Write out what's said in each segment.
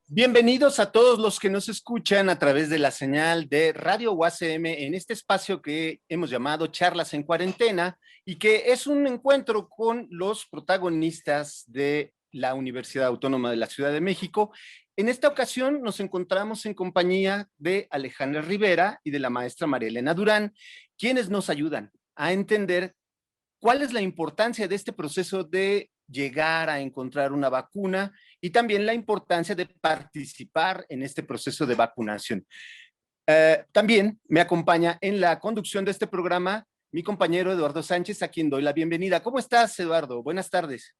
Bienvenidos a todos los que nos escuchan a través de la señal de Radio UACM en este espacio que hemos llamado Charlas en Cuarentena y que es un encuentro con los protagonistas de la Universidad Autónoma de la Ciudad de México. En esta ocasión nos encontramos en compañía de Alejandra Rivera y de la maestra María Elena Durán, quienes nos ayudan a entender cuál es la importancia de este proceso de llegar a encontrar una vacuna y también la importancia de participar en este proceso de vacunación. También me acompaña en la conducción de este programa mi compañero Eduardo Sánchez, a quien doy la bienvenida. ¿Cómo estás, Eduardo? Buenas tardes.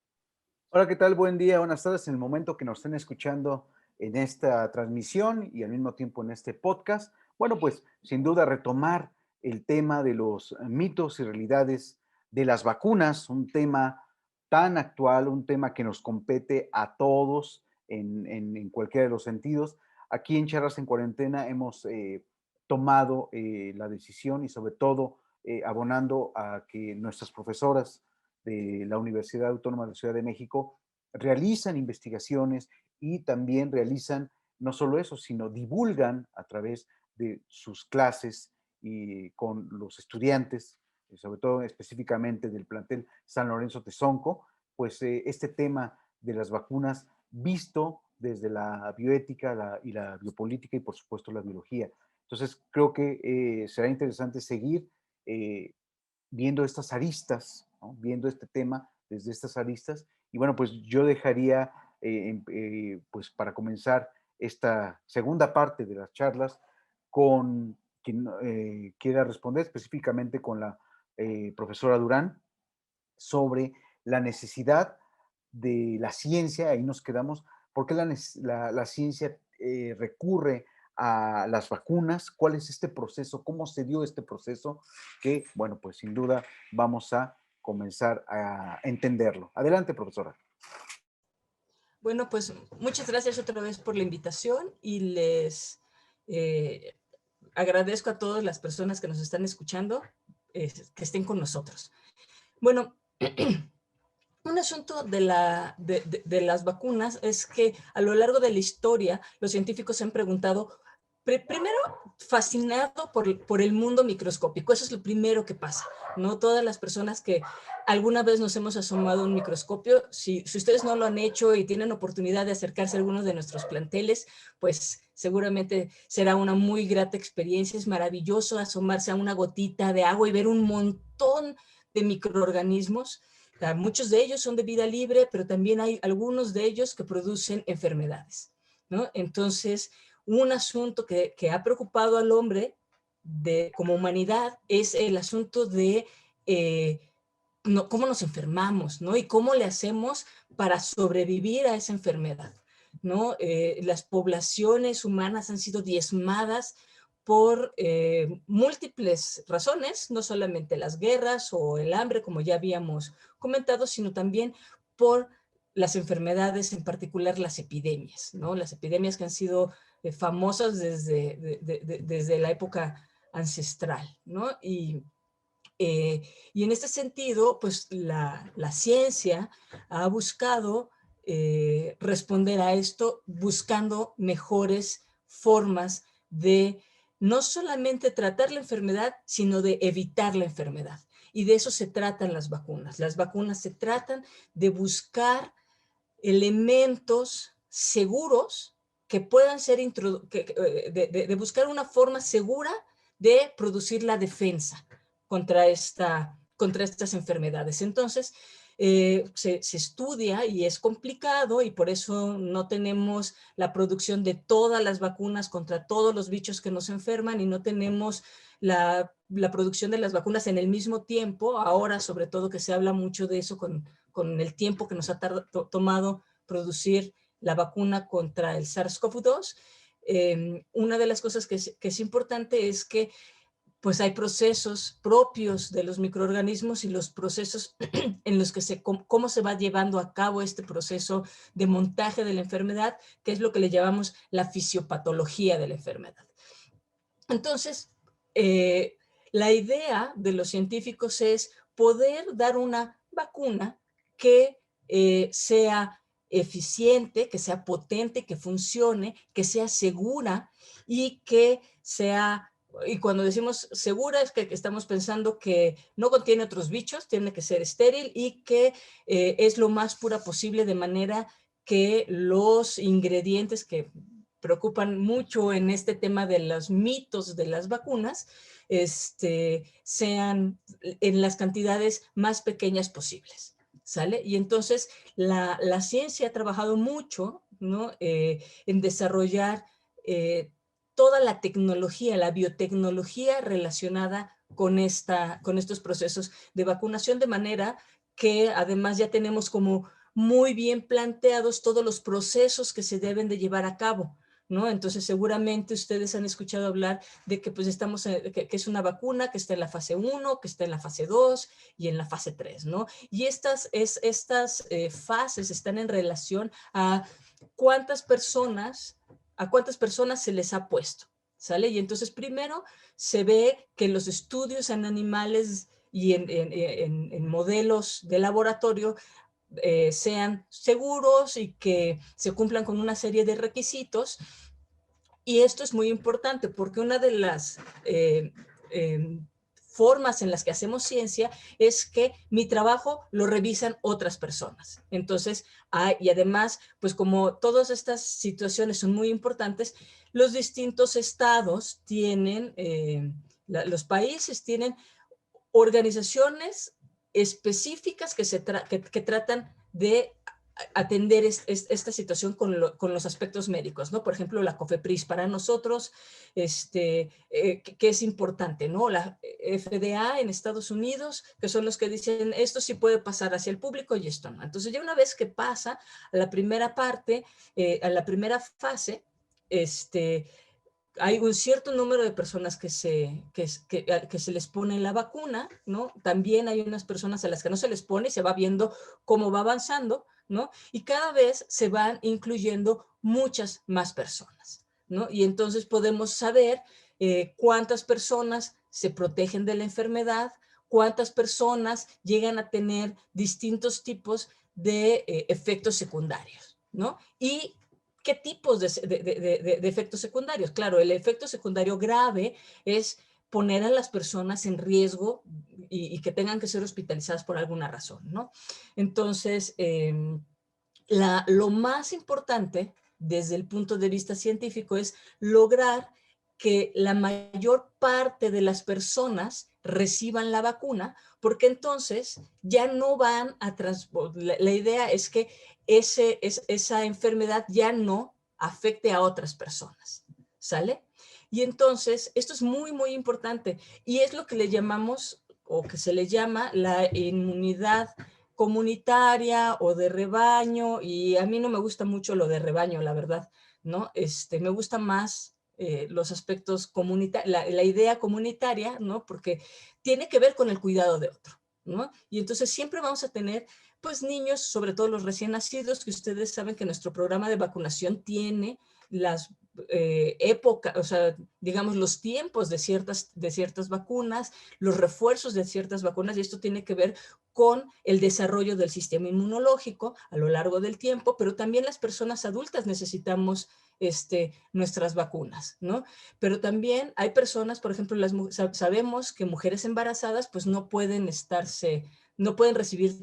Hola, ¿qué tal? Buen día, buenas tardes. En el momento que nos estén escuchando en esta transmisión y al mismo tiempo en este podcast, bueno, pues sin duda retomar el tema de los mitos y realidades de las vacunas, un tema tan actual, un tema que nos compete a todos en cualquiera de los sentidos. Aquí en Charlas en Cuarentena hemos tomado la decisión y sobre todo abonando a que nuestras profesoras de la Universidad Autónoma de la Ciudad de México realizan investigaciones y también realizan no solo eso, sino divulgan a través de sus clases y con los estudiantes, sobre todo específicamente del plantel San Lorenzo Tezonco, pues este tema de las vacunas visto desde la bioética y la biopolítica y por supuesto la biología. Entonces creo que será interesante seguir viendo estas aristas, ¿no? Viendo este tema desde estas aristas. Y bueno, pues yo dejaría, pues para comenzar esta segunda parte de las charlas, con quien quiera responder específicamente con la profesora Durán sobre la necesidad de la ciencia, ahí nos quedamos, por qué la ciencia recurre a las vacunas, cuál es este proceso, cómo se dio este proceso, que, bueno, pues sin duda vamos a comenzar a entenderlo. Adelante, profesora. Bueno, pues muchas gracias otra vez por la invitación y les agradezco a todas las personas que nos están escuchando que estén con nosotros. Bueno, un asunto de las vacunas es que a lo largo de la historia los científicos se han preguntado, primero, fascinado por el mundo microscópico. Eso es lo primero que pasa, ¿no? Todas las personas que alguna vez nos hemos asomado a un microscopio, si ustedes no lo han hecho y tienen oportunidad de acercarse a algunos de nuestros planteles, pues seguramente será una muy grata experiencia. Es maravilloso asomarse a una gotita de agua y ver un montón de microorganismos. Muchos de ellos son de vida libre, pero también hay algunos de ellos que producen enfermedades, ¿no? Entonces, un asunto que ha preocupado al hombre como humanidad es el asunto de cómo nos enfermamos, ¿no? Y cómo le hacemos para sobrevivir a esa enfermedad, ¿no? Las poblaciones humanas han sido diezmadas por múltiples razones, no solamente las guerras o el hambre, como ya habíamos comentado, sino también por las enfermedades, en particular las epidemias, ¿no? Las epidemias que han sido famosas desde la época ancestral, ¿no? Y en este sentido, pues la ciencia ha buscado responder a esto buscando mejores formas de no solamente tratar la enfermedad, sino de evitar la enfermedad. Y de eso se tratan las vacunas. Las vacunas se tratan de buscar elementos seguros que puedan ser, de buscar una forma segura de producir la defensa contra estas enfermedades. Entonces, se estudia y es complicado y por eso no tenemos la producción de todas las vacunas contra todos los bichos que nos enferman y no tenemos la producción de las vacunas en el mismo tiempo. Ahora, sobre todo, que se habla mucho de eso con el tiempo que nos ha tomado producir la vacuna contra el SARS-CoV-2. Una de las cosas que es importante es que pues hay procesos propios de los microorganismos y los procesos en los que cómo se va llevando a cabo este proceso de montaje de la enfermedad, que es lo que le llamamos la fisiopatología de la enfermedad. Entonces, la idea de los científicos es poder dar una vacuna que sea eficiente, que sea potente, que funcione, que sea segura y que sea, y cuando decimos segura es que estamos pensando que no contiene otros bichos, tiene que ser estéril y que es lo más pura posible, de manera que los ingredientes que preocupan mucho en este tema de los mitos de las vacunas, sean en las cantidades más pequeñas posibles. ¿Sale? Y entonces la ciencia ha trabajado mucho, ¿no? En desarrollar toda la tecnología, la biotecnología relacionada con estos procesos de vacunación, de manera que además ya tenemos como muy bien planteados todos los procesos que se deben de llevar a cabo, ¿no? Entonces seguramente ustedes han escuchado hablar de que pues estamos, que es una vacuna que está en la fase 1, que está en la fase 2 y en la fase 3, ¿no? Y estas fases están en relación a cuántas personas se les ha puesto, ¿sale? Y entonces primero se ve que los estudios en animales y en modelos de laboratorio sean seguros y que se cumplan con una serie de requisitos. Y esto es muy importante porque una de las formas en las que hacemos ciencia es que mi trabajo lo revisan otras personas. Entonces, y además, pues como todas estas situaciones son muy importantes, los distintos estados tienen, los países tienen organizaciones específicas que tratan de atender esta situación con los aspectos médicos, ¿no? Por ejemplo, la COFEPRIS para nosotros, que es importante, ¿no? La FDA en Estados Unidos, que son los que dicen esto sí puede pasar hacia el público y esto no. Entonces, ya una vez que pasa a la primera parte, a la primera fase, hay un cierto número de personas que se les pone la vacuna, ¿no? También hay unas personas a las que no se les pone y se va viendo cómo va avanzando, ¿no? Y cada vez se van incluyendo muchas más personas, ¿no? Y entonces podemos saber cuántas personas se protegen de la enfermedad, cuántas personas llegan a tener distintos tipos de efectos secundarios, ¿no? Y qué tipos de efectos secundarios. Claro, el efecto secundario grave es poner a las personas en riesgo y que tengan que ser hospitalizadas por alguna razón, ¿no? Entonces, lo más importante desde el punto de vista científico es lograr que la mayor parte de las personas reciban la vacuna, porque entonces ya no van a la idea es que esa enfermedad ya no afecte a otras personas, ¿sale? Y entonces esto es muy, muy importante y es lo que le llamamos o que se le llama la inmunidad comunitaria o de rebaño, y a mí no me gusta mucho lo de rebaño, la verdad, ¿no? Me gusta más los aspectos comunitarios, la idea comunitaria, ¿no? Porque tiene que ver con el cuidado de otro, ¿no? Y entonces siempre vamos a tener, pues, niños, sobre todo los recién nacidos, que ustedes saben que nuestro programa de vacunación tiene las épocas, o sea, digamos, los tiempos de ciertas vacunas, los refuerzos de ciertas vacunas, y esto tiene que ver con el desarrollo del sistema inmunológico a lo largo del tiempo, pero también las personas adultas necesitamos nuestras vacunas, ¿no? Pero también hay personas, por ejemplo, sabemos que mujeres embarazadas pues no pueden recibir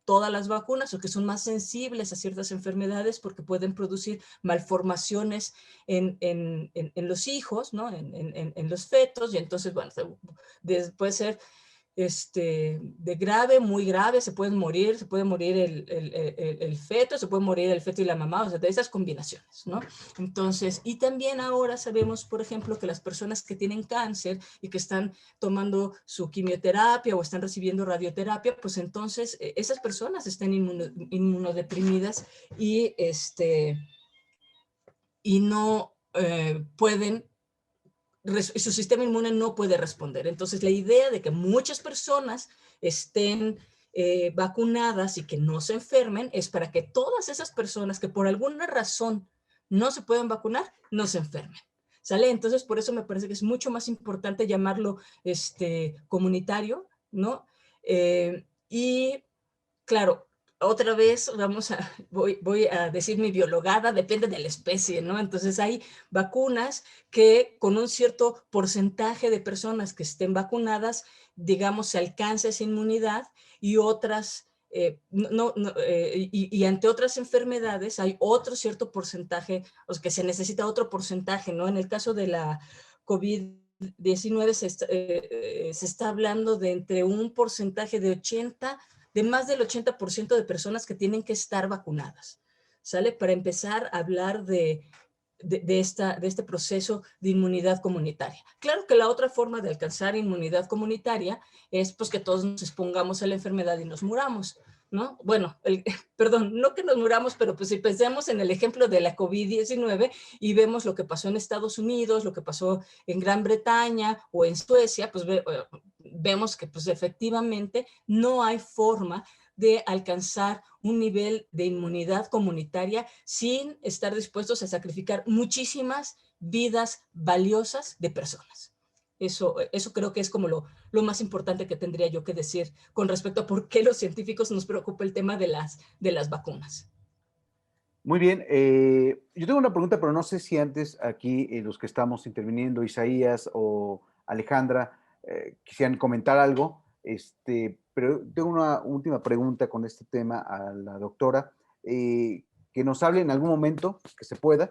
todas las vacunas o que son más sensibles a ciertas enfermedades porque pueden producir malformaciones en los hijos, ¿no? En los fetos, y entonces, bueno, puede ser de grave, muy grave, se puede morir el feto, se puede morir el feto y la mamá, o sea, de esas combinaciones, ¿no? Entonces, y también ahora sabemos, por ejemplo, que las personas que tienen cáncer y que están tomando su quimioterapia o están recibiendo radioterapia, pues entonces esas personas están inmunodeprimidas y no pueden, su sistema inmune no puede responder. Entonces, la idea de que muchas personas estén vacunadas y que no se enfermen es para que todas esas personas que por alguna razón no se pueden vacunar, no se enfermen. ¿Sale? Entonces, por eso me parece que es mucho más importante llamarlo comunitario, ¿no? Y claro, otra vez voy a decir mi biologada, depende de la especie, ¿no? Entonces hay vacunas que con un cierto porcentaje de personas que estén vacunadas, digamos, se alcanza esa inmunidad, y otras, y ante otras enfermedades hay otro cierto porcentaje, o sea, que se necesita otro porcentaje, ¿no? En el caso de la COVID-19 se está hablando de entre un porcentaje de más del 80% de personas que tienen que estar vacunadas, ¿sale? Para empezar a hablar de este proceso de inmunidad comunitaria. Claro que la otra forma de alcanzar inmunidad comunitaria es pues que todos nos expongamos a la enfermedad y nos muramos, ¿no? Bueno, perdón, no que nos muramos, pero pues si pensamos en el ejemplo de la COVID-19 y vemos lo que pasó en Estados Unidos, lo que pasó en Gran Bretaña o en Suecia, pues vemos que pues efectivamente no hay forma de alcanzar un nivel de inmunidad comunitaria sin estar dispuestos a sacrificar muchísimas vidas valiosas de personas. Eso creo que es como lo más importante que tendría yo que decir con respecto a por qué los científicos nos preocupa el tema de las vacunas. Muy bien, yo tengo una pregunta, pero no sé si antes aquí los que estamos interviniendo, Isaías o Alejandra, quisieran comentar algo, pero tengo una última pregunta con este tema a la doctora, que nos hable en algún momento, que se pueda,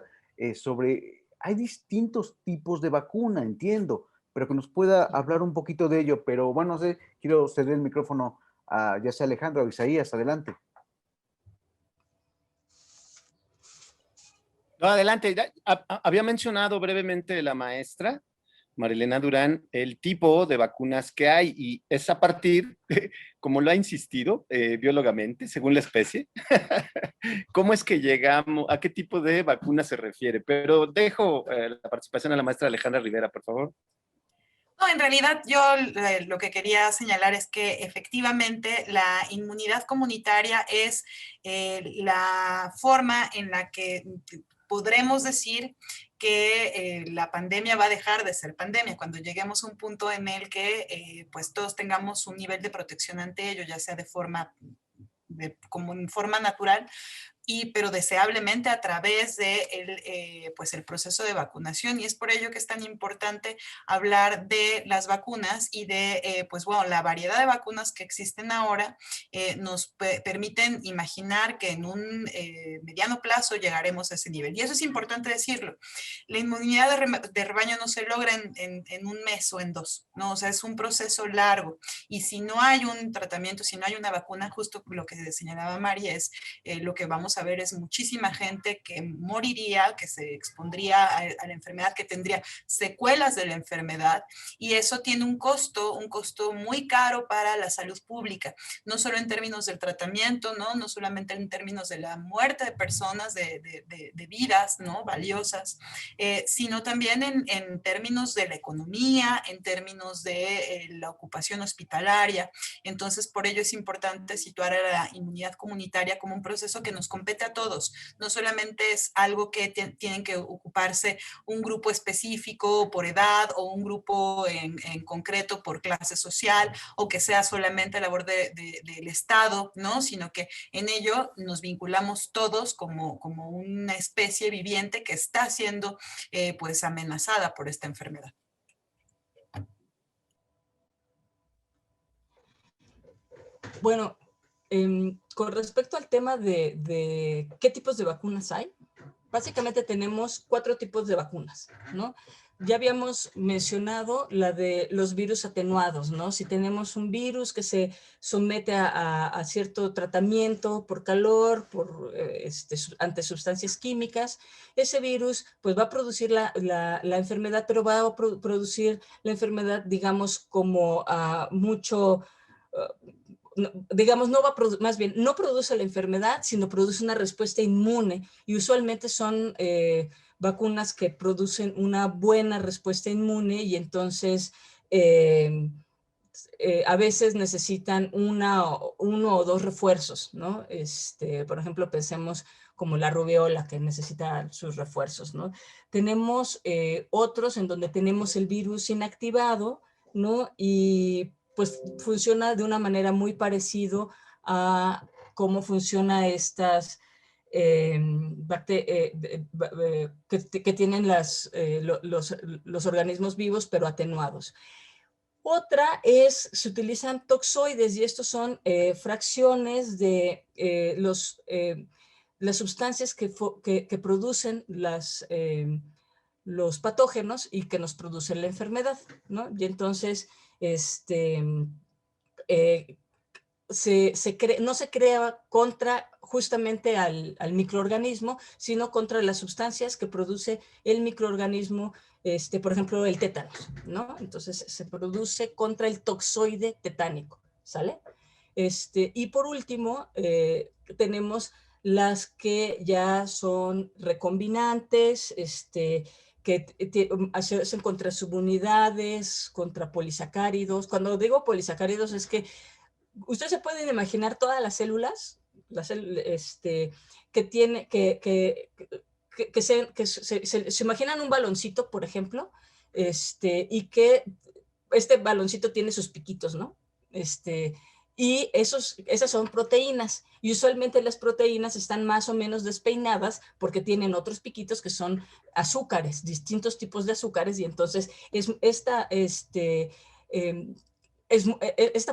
sobre, hay distintos tipos de vacuna, entiendo, pero que nos pueda hablar un poquito de ello, pero bueno, no sé, quiero ceder el micrófono a ya sea Alejandra o Isaías, adelante. No, adelante. Había mencionado brevemente la maestra Marilena Durán el tipo de vacunas que hay y es a partir, como lo ha insistido biólogamente, según la especie, cómo es que llegamos, a qué tipo de vacuna se refiere. Pero dejo la participación a la maestra Alejandra Rivera, por favor. No, en realidad yo lo que quería señalar es que efectivamente la inmunidad comunitaria es la forma en la que podremos decir que la pandemia va a dejar de ser pandemia, cuando lleguemos a un punto en el que pues todos tengamos un nivel de protección ante ello, ya sea como en forma natural, pero deseablemente a través de pues el proceso de vacunación. Y es por ello que es tan importante hablar de las vacunas y de pues bueno, la variedad de vacunas que existen ahora nos permiten imaginar que en un mediano plazo llegaremos a ese nivel. Y eso es importante decirlo. La inmunidad de rebaño no se logra en un mes o en dos, ¿no? O sea, es un proceso largo. Y si no hay un tratamiento, si no hay una vacuna, justo lo que señalaba Mari es lo que vamos a ver es muchísima gente que moriría, que se expondría a la enfermedad, que tendría secuelas de la enfermedad, y eso tiene un costo muy caro para la salud pública, no solo en términos del tratamiento, no solamente en términos de la muerte de personas, de vidas, ¿no? Valiosas, sino también en términos de la economía, en términos de la ocupación hospitalaria. Entonces, por ello es importante situar a la inmunidad comunitaria como un proceso que nos compete a todos. No solamente es algo que tienen que ocuparse un grupo específico por edad o un grupo en concreto por clase social o que sea solamente labor del Estado, ¿no? Sino que en ello nos vinculamos todos como una especie viviente que está siendo pues amenazada por esta enfermedad. Bueno, con respecto al tema de qué tipos de vacunas hay, básicamente tenemos 4 tipos de vacunas, ¿no? Ya habíamos mencionado la de los virus atenuados, ¿no? Si tenemos un virus que se somete a cierto tratamiento por calor, ante sustancias químicas, ese virus pues va a producir la enfermedad, pero va a producir la enfermedad, digamos, como mucho... digamos, no va a más bien, no produce la enfermedad, sino produce una respuesta inmune, y usualmente son vacunas que producen una buena respuesta inmune, y entonces a veces necesitan uno o dos refuerzos, ¿no? Por ejemplo, pensemos como la rubiola, que necesita sus refuerzos, ¿no? Tenemos otros en donde tenemos el virus inactivado, ¿no? Y pues funciona de una manera muy parecido a cómo funciona estas que tienen los organismos vivos pero atenuados. Otra es, se utilizan toxoides y estos son fracciones de las sustancias que producen los patógenos y que nos producen la enfermedad, ¿no? Y entonces, no se crea contra justamente al microorganismo, sino contra las sustancias que produce el microorganismo, por ejemplo, el tétanos, ¿no? Entonces se produce contra el toxoide tetánico, ¿sale? Y por último, tenemos las que ya son recombinantes, que hacen contra subunidades, contra polisacáridos. Cuando digo polisacáridos es que ustedes se pueden imaginar todas las células, que tiene, se imaginan un baloncito, por ejemplo, y que este baloncito tiene sus piquitos, ¿no? Y esas son proteínas, y usualmente las proteínas están más o menos despeinadas porque tienen otros piquitos que son azúcares, distintos tipos de azúcares, y entonces esta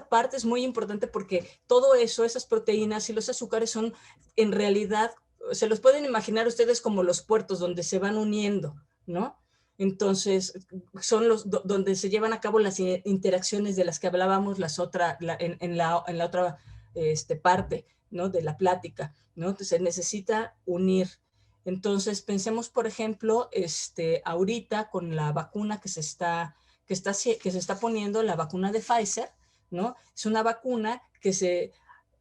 parte es muy importante porque todo eso, esas proteínas y los azúcares son en realidad, se los pueden imaginar ustedes como los puertos donde se van uniendo, ¿no? Entonces, son donde se llevan a cabo las interacciones de las que hablábamos en la otra parte, ¿no? De la plática, ¿no? Entonces, se necesita unir. Entonces, pensemos, por ejemplo, ahorita con la vacuna que se está poniendo, la vacuna de Pfizer, ¿no? Es una vacuna que se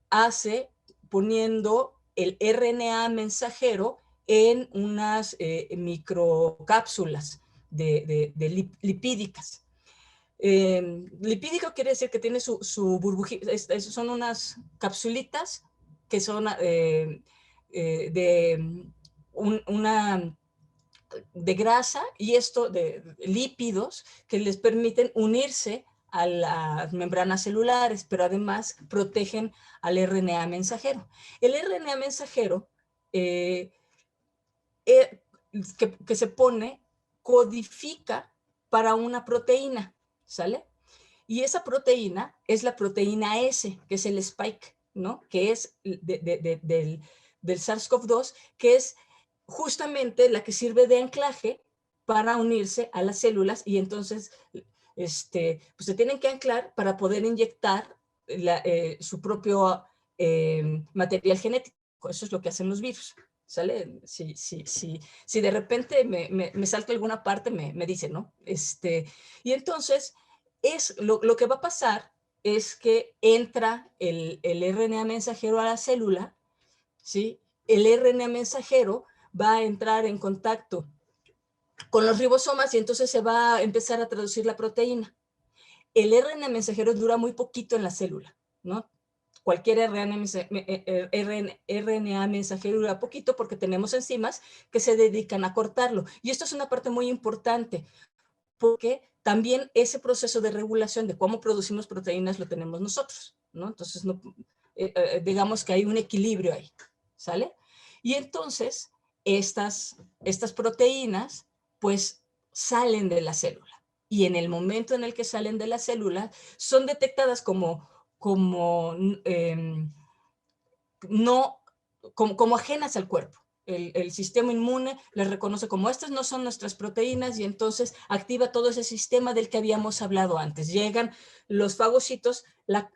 hace poniendo el RNA mensajero en unas microcápsulas lipídicas. Lipídico quiere decir que tiene su burbujita, son unas capsulitas que son de grasa y esto de lípidos que les permiten unirse a las membranas celulares, pero además protegen al RNA mensajero. El RNA mensajero que se pone codifica para una proteína, ¿sale? Y esa proteína es la proteína S, que es el spike, ¿no? Que es del SARS-CoV-2, que es justamente la que sirve de anclaje para unirse a las células, y entonces pues se tienen que anclar para poder inyectar su propio material genético. Eso es lo que hacen los virus, ¿sale? Si de repente me salta alguna parte, me dicen, ¿no? Y entonces lo que va a pasar es que entra el RNA mensajero a la célula, ¿sí? El RNA mensajero va a entrar en contacto con los ribosomas y entonces se va a empezar a traducir la proteína. El RNA mensajero dura muy poquito en la célula, ¿no? Cualquier RNA mensajero dura poquito porque tenemos enzimas que se dedican a cortarlo. Y esto es una parte muy importante porque también ese proceso de regulación de cómo producimos proteínas lo tenemos nosotros, ¿no? Entonces, digamos que hay un equilibrio ahí, ¿sale? Y entonces, estas proteínas, pues, salen de la célula. Y en el momento en el que salen de la célula, son detectadas como ajenas al cuerpo. El sistema inmune les reconoce como estas no son nuestras proteínas y entonces activa todo ese sistema del que habíamos hablado antes. Llegan los fagocitos, la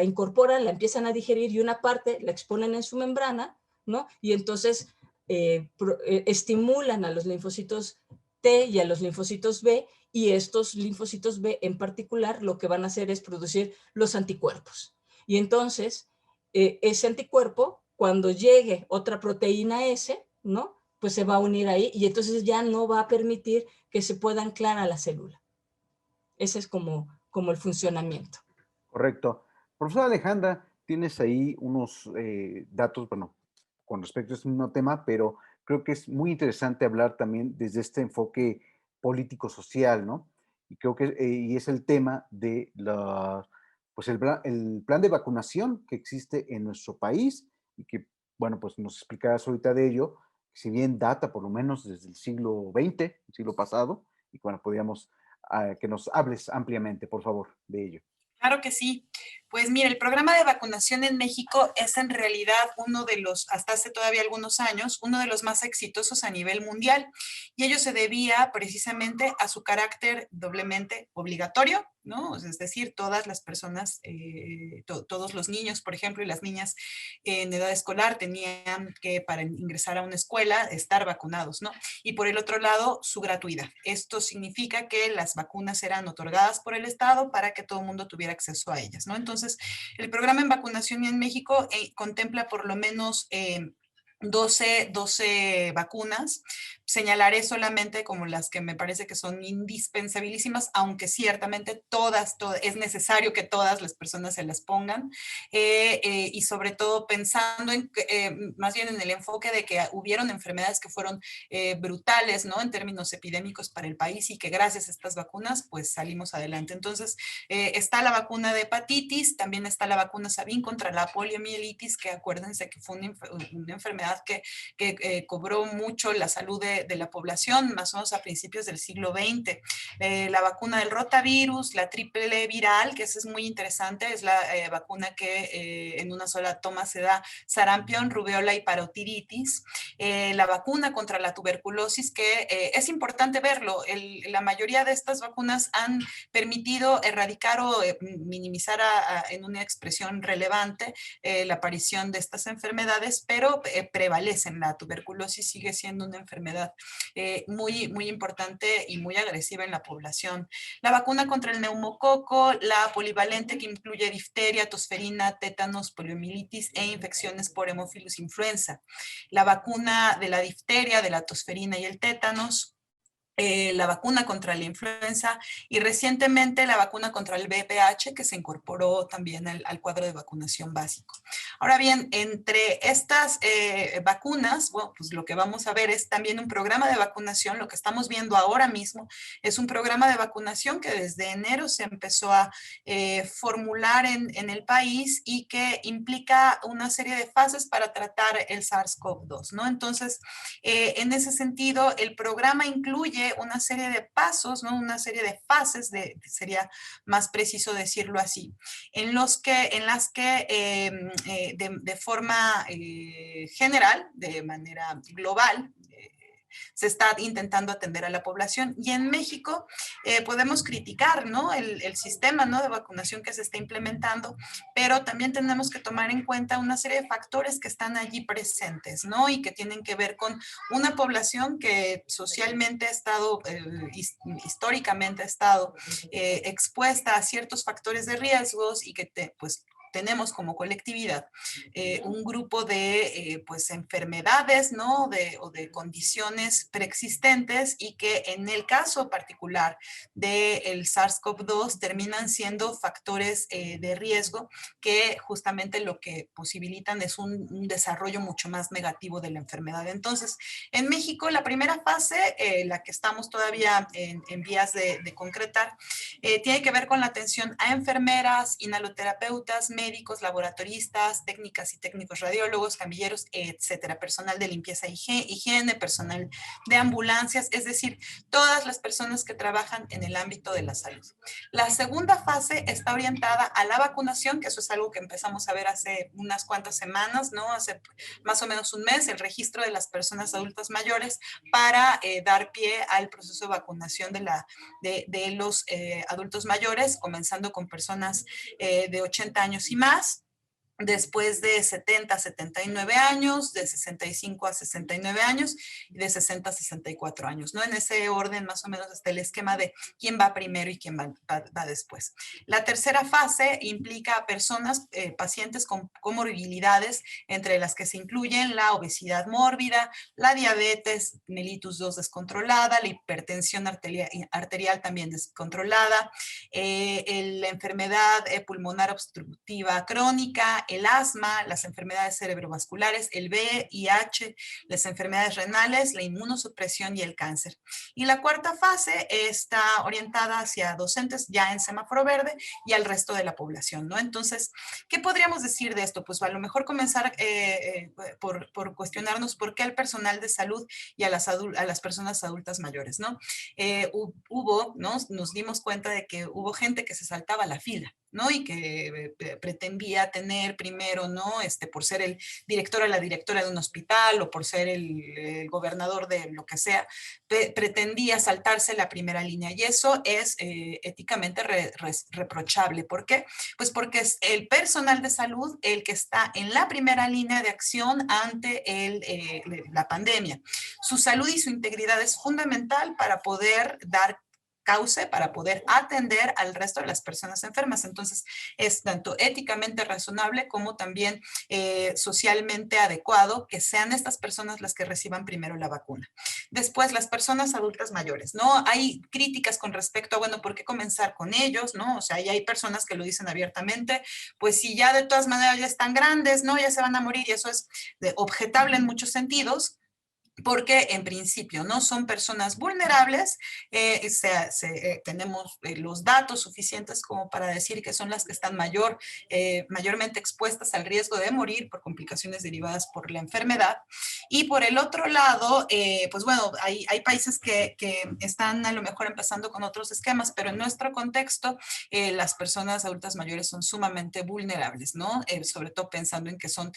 incorporan, la empiezan a digerir y una parte la exponen en su membrana, ¿no? Y entonces estimulan a los linfocitos T y a los linfocitos B, y estos linfocitos B en particular lo que van a hacer es producir los anticuerpos. Y entonces ese anticuerpo, cuando llegue otra proteína S, ¿no? Pues se va a unir ahí y entonces ya no va a permitir que se pueda anclar a la célula. Ese es como el funcionamiento. Correcto. Profesora Alejandra, tienes ahí unos datos, bueno, con respecto a este mismo tema, pero creo que es muy interesante hablar también desde este enfoque político-social, ¿no? Y creo que y es el tema de pues el plan de vacunación que existe en nuestro país y que, bueno, pues nos explicarás ahorita de ello, si bien data por lo menos desde el siglo XX, el siglo pasado, y bueno, podríamos que nos hables ampliamente, por favor, de ello. Claro que sí. Pues mira, el programa de vacunación en México es en realidad uno de los, hasta hace todavía algunos años, uno de los más exitosos a nivel mundial. Y ello se debía precisamente a su carácter doblemente obligatorio, ¿no? Es decir, todas las personas, todos los niños, por ejemplo, y las niñas en edad escolar tenían que, para ingresar a una escuela, estar vacunados, ¿no? Y por el otro lado, su gratuidad. Esto significa que las vacunas eran otorgadas por el Estado para que todo el mundo tuviera acceso a ellas, ¿no? Entonces, el programa en vacunación en México contempla por lo menos 12 vacunas. Señalaré solamente como las que me parece que son indispensabilísimas, aunque ciertamente es necesario que todas las personas se las pongan, y sobre todo pensando más bien en el enfoque de que hubieron enfermedades que fueron brutales, ¿no? En términos epidémicos para el país y que gracias a estas vacunas pues salimos adelante. Entonces está la vacuna de hepatitis, también está la vacuna Sabin contra la poliomielitis, que acuérdense que fue una enfermedad que cobró mucho la salud de la población, más o menos a principios del siglo XX. La vacuna del rotavirus, la triple viral, que esa es muy interesante, es la vacuna que en una sola toma se da sarampión, rubiola y parotiditis. La vacuna contra la tuberculosis, que es importante verlo, la mayoría de estas vacunas han permitido erradicar o minimizar en una expresión relevante la aparición de estas enfermedades, pero prevalecen. La tuberculosis sigue siendo una enfermedad muy, muy importante y muy agresiva en la población. La vacuna contra el neumococo, la polivalente, que incluye difteria, tosferina, tétanos, poliomielitis e infecciones por Haemophilus influenza. La vacuna de la difteria, de la tosferina y el tétanos. La vacuna contra la influenza y recientemente la vacuna contra el VPH, que se incorporó también al cuadro de vacunación básico. Ahora bien, entre estas vacunas, bueno, pues lo que vamos a ver es también un programa de vacunación. Lo que estamos viendo ahora mismo es un programa de vacunación que desde enero se empezó a formular en el país y que implica una serie de fases para tratar el SARS-CoV-2, ¿no? Entonces, en ese sentido, el programa incluye una serie de pasos, ¿no? Una serie de fases, sería más preciso decirlo así, en las que de forma general, de manera global, se está intentando atender a la población. Y en México podemos criticar, ¿no? el sistema, ¿no? de vacunación que se está implementando, pero también tenemos que tomar en cuenta una serie de factores que están allí presentes, ¿no? Y que tienen que ver con una población que socialmente ha estado, históricamente ha estado expuesta a ciertos factores de riesgos y que pues tenemos como colectividad un grupo de pues enfermedades, ¿no? O de condiciones preexistentes y que en el caso particular del SARS-CoV-2 terminan siendo factores de riesgo que justamente lo que posibilitan es un desarrollo mucho más negativo de la enfermedad. Entonces, en México la primera fase, la que estamos todavía en vías de concretar, tiene que ver con la atención a enfermeras, inhaloterapeutas, médicos, laboratoristas, técnicas y técnicos radiólogos, camilleros, etcétera, personal de limpieza e higiene, personal de ambulancias, es decir, todas las personas que trabajan en el ámbito de la salud. La segunda fase está orientada a la vacunación, que eso es algo que empezamos a ver hace unas cuantas semanas, ¿no? Hace más o menos un mes, el registro de las personas adultas mayores para dar pie al proceso de vacunación de los adultos mayores, comenzando con personas de 80 años y más, después de 70 a 79 años, de 65 a 69 años y de 60 a 64 años, ¿no? En ese orden más o menos está el esquema de quién va primero y quién va después. La tercera fase implica a personas, pacientes con comorbilidades, entre las que se incluyen la obesidad mórbida, la diabetes mellitus 2 descontrolada, la hipertensión arterial también descontrolada, la enfermedad pulmonar obstructiva crónica el asma, las enfermedades cerebrovasculares, el VIH, las enfermedades renales, la inmunosupresión y el cáncer. Y la cuarta fase está orientada hacia docentes ya en semáforo verde y al resto de la población, ¿no? Entonces, ¿qué podríamos decir de esto? Pues a lo mejor comenzar por cuestionarnos por qué al personal de salud y a las personas adultas mayores, ¿no? ¿no? Nos dimos cuenta de que hubo gente que se saltaba la fila, ¿no? Y que pretendía tener primero, ¿no? Por ser el director o la directora de un hospital o por ser el gobernador de lo que sea, pretendía saltarse la primera línea. Y eso es éticamente reprochable. ¿Por qué? Pues porque es el personal de salud el que está en la primera línea de acción ante la pandemia. Su salud y su integridad es fundamental para poder dar cauce, para poder atender al resto de las personas enfermas. Entonces, es tanto éticamente razonable como también socialmente adecuado que sean estas personas las que reciban primero la vacuna. Después, las personas adultas mayores, ¿no? Hay críticas con respecto a, bueno, ¿por qué comenzar con ellos, no? O sea, ya hay personas que lo dicen abiertamente, pues si ya de todas maneras ya están grandes, ¿no? Ya se van a morir y eso es objetable en muchos sentidos, porque en principio no son personas vulnerables, tenemos los datos suficientes como para decir que son las que están mayormente expuestas al riesgo de morir por complicaciones derivadas por la enfermedad. Y por el otro lado, pues bueno, hay países que están a lo mejor empezando con otros esquemas, pero en nuestro contexto, las personas adultas mayores son sumamente vulnerables, ¿no? Sobre todo pensando en que son,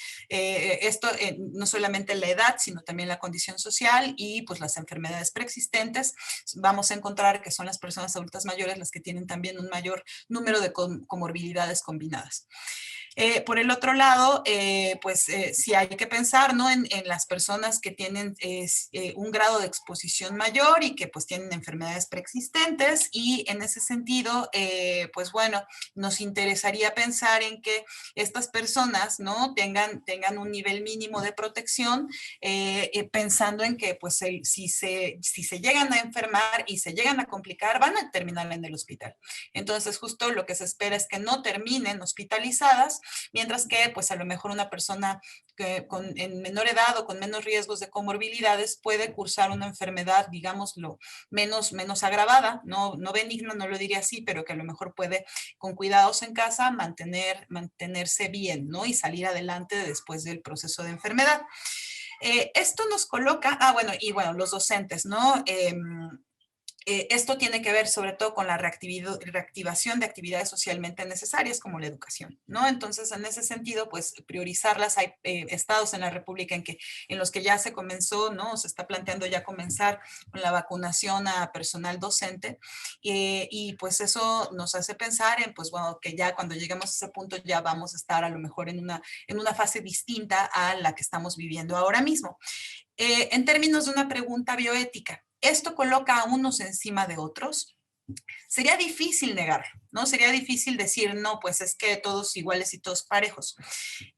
no solamente la edad, sino también la condición social y pues las enfermedades preexistentes. Vamos a encontrar que son las personas adultas mayores las que tienen también un mayor número de comorbilidades combinadas. Por el otro lado, sí hay que pensar, ¿no? en las personas que tienen un grado de exposición mayor y que pues tienen enfermedades preexistentes, y en ese sentido, pues bueno, nos interesaría pensar en que estas personas, ¿no? tengan un nivel mínimo de protección, pensando en que pues si se llegan a enfermar y se llegan a complicar, van a terminar en el hospital. Entonces, justo lo que se espera es que no terminen hospitalizadas, mientras que pues a lo mejor una persona en menor edad o con menos riesgos de comorbilidades puede cursar una enfermedad, digámoslo, menos agravada, no benigna, no lo diría así, pero que a lo mejor puede, con cuidados en casa, mantenerse bien, ¿no? Y salir adelante después del proceso de enfermedad. Esto nos coloca, los docentes, ¿no? Esto tiene que ver sobre todo con la reactivación de actividades socialmente necesarias como la educación, ¿no? Entonces, en ese sentido, pues priorizarlas. Hay estados en la República en los que ya se comenzó, ¿no? Se está planteando ya comenzar con la vacunación a personal docente, y pues eso nos hace pensar en, pues bueno, que ya cuando lleguemos a ese punto ya vamos a estar a lo mejor en una fase distinta a la que estamos viviendo ahora mismo. En términos de una pregunta bioética, ¿esto coloca a unos encima de otros? Sería difícil negarlo, ¿no? Sería difícil decir, no, pues es que todos iguales y todos parejos.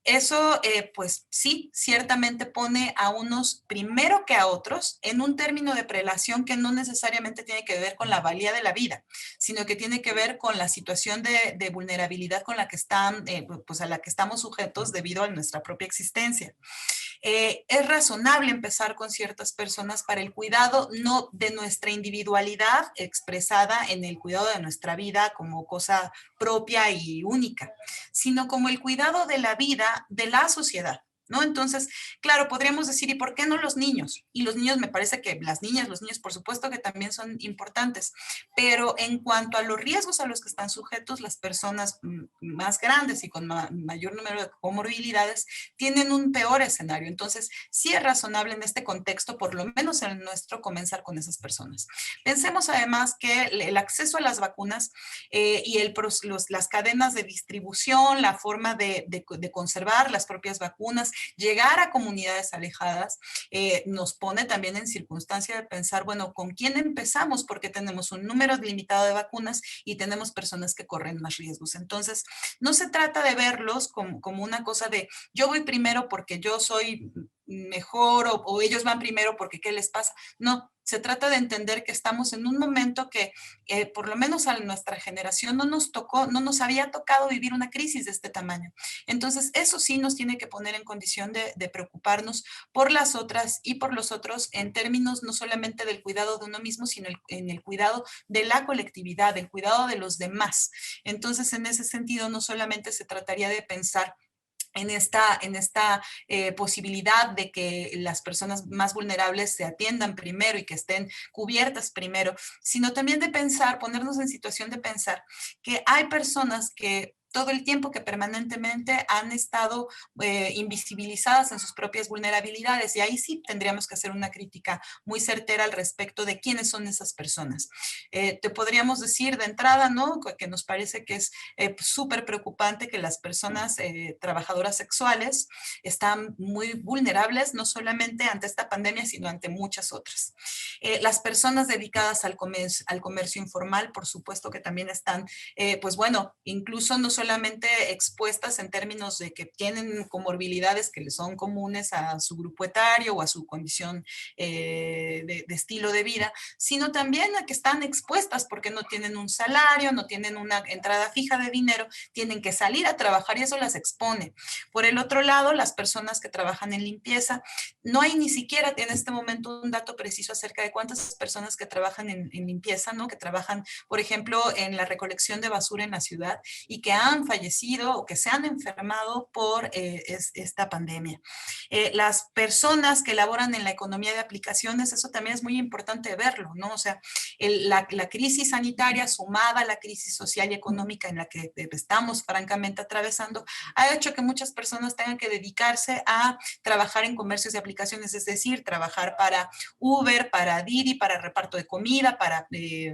Eso, pues sí, ciertamente pone a unos primero que a otros en un término de prelación que no necesariamente tiene que ver con la valía de la vida, sino que tiene que ver con la situación de vulnerabilidad con la que pues a la que estamos sujetos debido a nuestra propia existencia. Es razonable empezar con ciertas personas para el cuidado, no de nuestra individualidad expresada en el cuidado de nuestra vida como cosa propia y única, sino como el cuidado de la vida de la sociedad, ¿no? Entonces, claro, podríamos decir, ¿y por qué no los niños? Y los niños, me parece que las niñas, los niños, por supuesto que también son importantes, pero en cuanto a los riesgos a los que están sujetos las personas más grandes y con mayor número de comorbilidades tienen un peor escenario. Entonces, sí es razonable en este contexto, por lo menos en el nuestro, comenzar con esas personas. Pensemos además que el acceso a las vacunas y las cadenas de distribución, la forma de conservar las propias vacunas, llegar a comunidades alejadas, nos pone también en circunstancia de pensar, bueno, ¿con quién empezamos? Porque tenemos un número limitado de vacunas y tenemos personas que corren más riesgos. Entonces, no se trata de verlos como una cosa de yo voy primero porque yo soy mejor o ellos van primero porque ¿qué les pasa? No, se trata de entender que estamos en un momento que por lo menos a nuestra generación no nos había tocado vivir una crisis de este tamaño. Entonces, eso sí nos tiene que poner en condición de preocuparnos por las otras y por los otros en términos no solamente del cuidado de uno mismo, sino en el cuidado de la colectividad, del cuidado de los demás. Entonces, en ese sentido, no solamente se trataría de pensar en esta posibilidad de que las personas más vulnerables se atiendan primero y que estén cubiertas primero, sino también de pensar, ponernos en situación de pensar que hay personas que todo el tiempo que permanentemente han estado invisibilizadas en sus propias vulnerabilidades y ahí sí tendríamos que hacer una crítica muy certera al respecto de quiénes son esas personas. Te podríamos decir de entrada, ¿no? Que nos parece que es súper preocupante que las personas trabajadoras sexuales están muy vulnerables, no solamente ante esta pandemia, sino ante muchas otras. Las personas dedicadas al comercio informal, por supuesto que también están, pues bueno, incluso no solamente expuestas en términos de que tienen comorbilidades que les son comunes a su grupo etario o a su condición de estilo de vida, sino también a que están expuestas porque no tienen un salario, no tienen una entrada fija de dinero, tienen que salir a trabajar y eso las expone. Por el otro lado, las personas que trabajan en limpieza, no hay ni siquiera en este momento un dato preciso acerca de cuántas personas que trabajan en limpieza, ¿no? Que trabajan, por ejemplo, en la recolección de basura en la ciudad y que han fallecido o que se han enfermado por esta pandemia. Las personas que laboran en la economía de aplicaciones, eso también es muy importante verlo, ¿no? O sea, la crisis sanitaria sumada a la crisis social y económica en la que estamos francamente atravesando, ha hecho que muchas personas tengan que dedicarse a trabajar en comercios de aplicaciones, es decir, trabajar para Uber, para Didi, para reparto de comida, para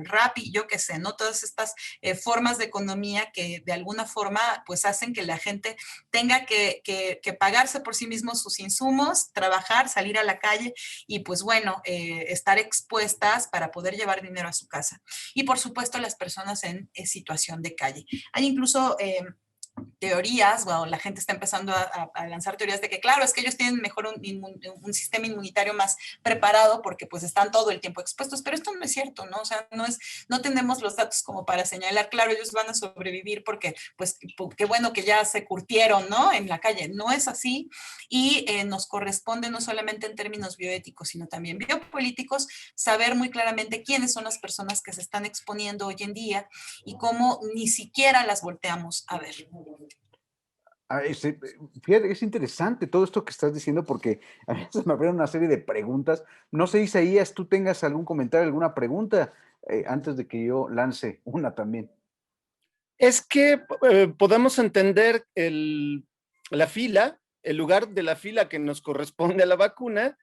Rappi, yo qué sé, ¿no? Todas estas formas de economía que de alguna forma pues hacen que la gente tenga que pagarse por sí mismos sus insumos, trabajar, salir a la calle y pues bueno, estar expuestas para poder llevar dinero a su casa. Y por supuesto las personas en situación de calle. Hay incluso teorías, bueno, la gente está empezando a lanzar teorías de que claro, es que ellos tienen mejor un sistema inmunitario más preparado porque pues están todo el tiempo expuestos, pero esto no es cierto, ¿no? O sea, no tenemos los datos como para señalar, claro, ellos van a sobrevivir porque pues qué bueno que ya se curtieron, ¿no? En la calle, no es así y nos corresponde no solamente en términos bioéticos, sino también biopolíticos, saber muy claramente quiénes son las personas que se están exponiendo hoy en día y cómo ni siquiera las volteamos a ver. Fíjate, es interesante todo esto que estás diciendo porque a mí se me abrieron una serie de preguntas. No sé, Isaías, tú tengas algún comentario, alguna pregunta antes de que yo lance una también. Es que podemos entender la fila, el lugar de la fila que nos corresponde a la vacuna,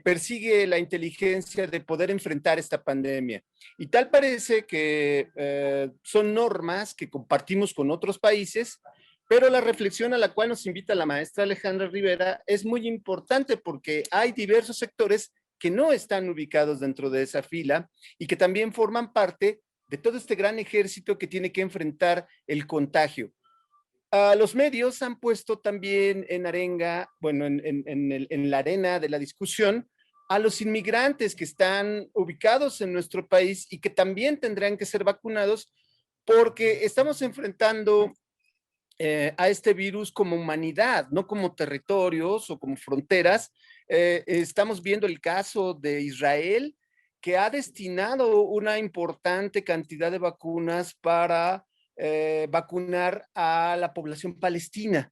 persigue la inteligencia de poder enfrentar esta pandemia. Y tal parece que son normas que compartimos con otros países, pero la reflexión a la cual nos invita la maestra Alejandra Rivera es muy importante porque hay diversos sectores que no están ubicados dentro de esa fila y que también forman parte de todo este gran ejército que tiene que enfrentar el contagio. Los medios han puesto también en arenga, bueno, en la arena de la discusión, a los inmigrantes que están ubicados en nuestro país y que también tendrán que ser vacunados porque estamos enfrentando a este virus como humanidad, no como territorios o como fronteras. Estamos viendo el caso de Israel, que ha destinado una importante cantidad de vacunas para vacunar a la población palestina.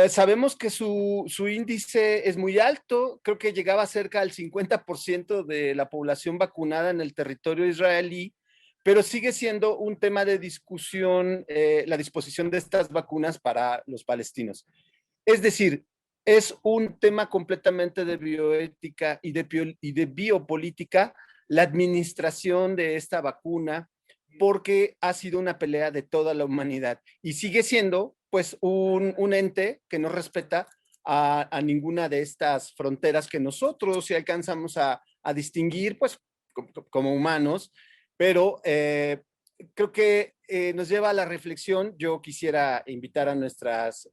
Sabemos que su índice es muy alto, creo que llegaba cerca al 50% de la población vacunada en el territorio israelí, pero sigue siendo un tema de discusión la disposición de estas vacunas para los palestinos. Es decir, es un tema completamente de bioética y de biopolítica la administración de esta vacuna, porque ha sido una pelea de toda la humanidad y sigue siendo pues un ente que no respeta a ninguna de estas fronteras que nosotros si alcanzamos a distinguir pues como humanos, pero creo que nos lleva a la reflexión. Yo quisiera invitar a nuestras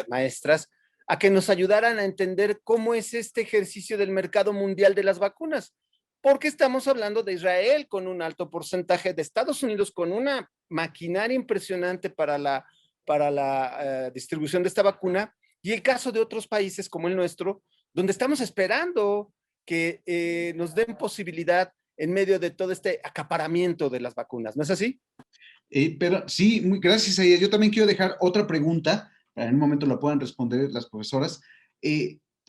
maestras a que nos ayudaran a entender cómo es este ejercicio del mercado mundial de las vacunas, porque estamos hablando de Israel con un alto porcentaje, de Estados Unidos con una maquinaria impresionante para la distribución de esta vacuna, y el caso de otros países como el nuestro, donde estamos esperando que nos den posibilidad en medio de todo este acaparamiento de las vacunas, ¿no es así? Pero sí, gracias a ella. Yo también quiero dejar otra pregunta, en un momento la puedan responder las profesoras,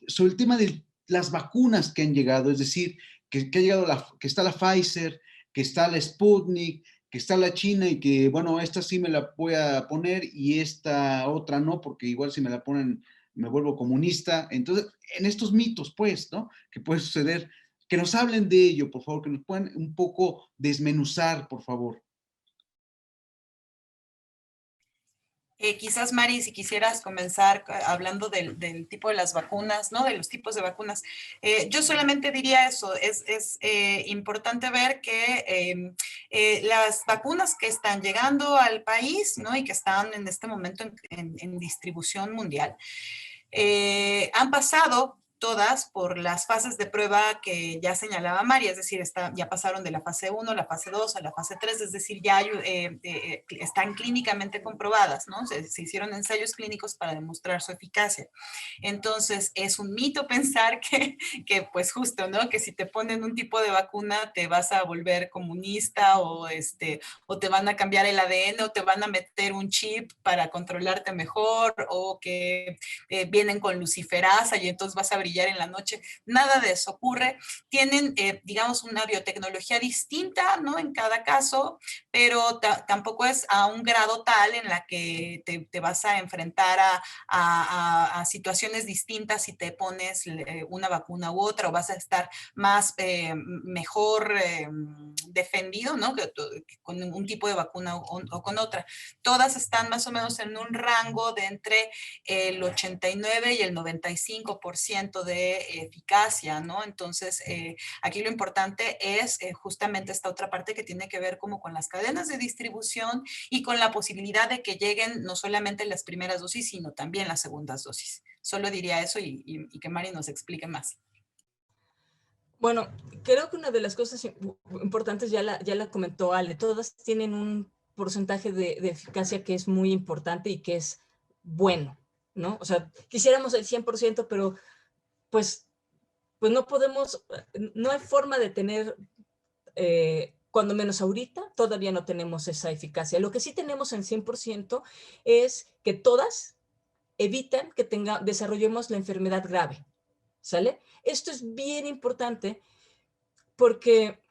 sobre el tema de las vacunas que han llegado, es decir, que ha llegado que está la Pfizer, que está la Sputnik, que está la China y que, bueno, esta sí me la voy a poner y esta otra no, porque igual si me la ponen me vuelvo comunista. Entonces, en estos mitos, pues, ¿no? Que puede suceder, que nos hablen de ello, por favor, que nos puedan un poco desmenuzar, por favor. Quizás, Mari, si quisieras comenzar hablando del tipo de las vacunas, ¿no? De los tipos de vacunas. Yo solamente diría eso, es importante ver que las vacunas que están llegando al país, ¿no? Y que están en este momento en distribución mundial, han pasado todas por las fases de prueba que ya señalaba María, es decir, ya pasaron de la fase 1, la fase 2 a la fase 3, es decir, ya están clínicamente comprobadas, ¿no? Se hicieron ensayos clínicos para demostrar su eficacia. Entonces, es un mito pensar que pues justo, ¿no? Que si te ponen un tipo de vacuna te vas a volver comunista o te van a cambiar el ADN o te van a meter un chip para controlarte mejor o que vienen con luciferasa y entonces vas a brillar en la noche. Nada de eso ocurre. Tienen, digamos, una biotecnología distinta, ¿no? En cada caso, pero tampoco es a un grado tal en la que te vas a enfrentar a situaciones distintas si te pones una vacuna u otra o vas a estar más, mejor defendido, ¿no? Que con un tipo de vacuna o con otra. Todas están más o menos en un rango de entre el 89 y el 95% de eficacia, ¿no? Entonces, aquí lo importante es justamente esta otra parte que tiene que ver como con las cadenas de distribución y con la posibilidad de que lleguen no solamente las primeras dosis, sino también las segundas dosis. Solo diría eso y que Mari nos explique más. Bueno, creo que una de las cosas importantes ya la comentó Ale, todas tienen un porcentaje de eficacia que es muy importante y que es bueno, ¿no? O sea, quisiéramos el 100%, pero pues no podemos, no hay forma de tener, cuando menos ahorita, todavía no tenemos esa eficacia. Lo que sí tenemos en 100% es que todas evitan que desarrollemos la enfermedad grave, ¿sale? Esto es bien importante porque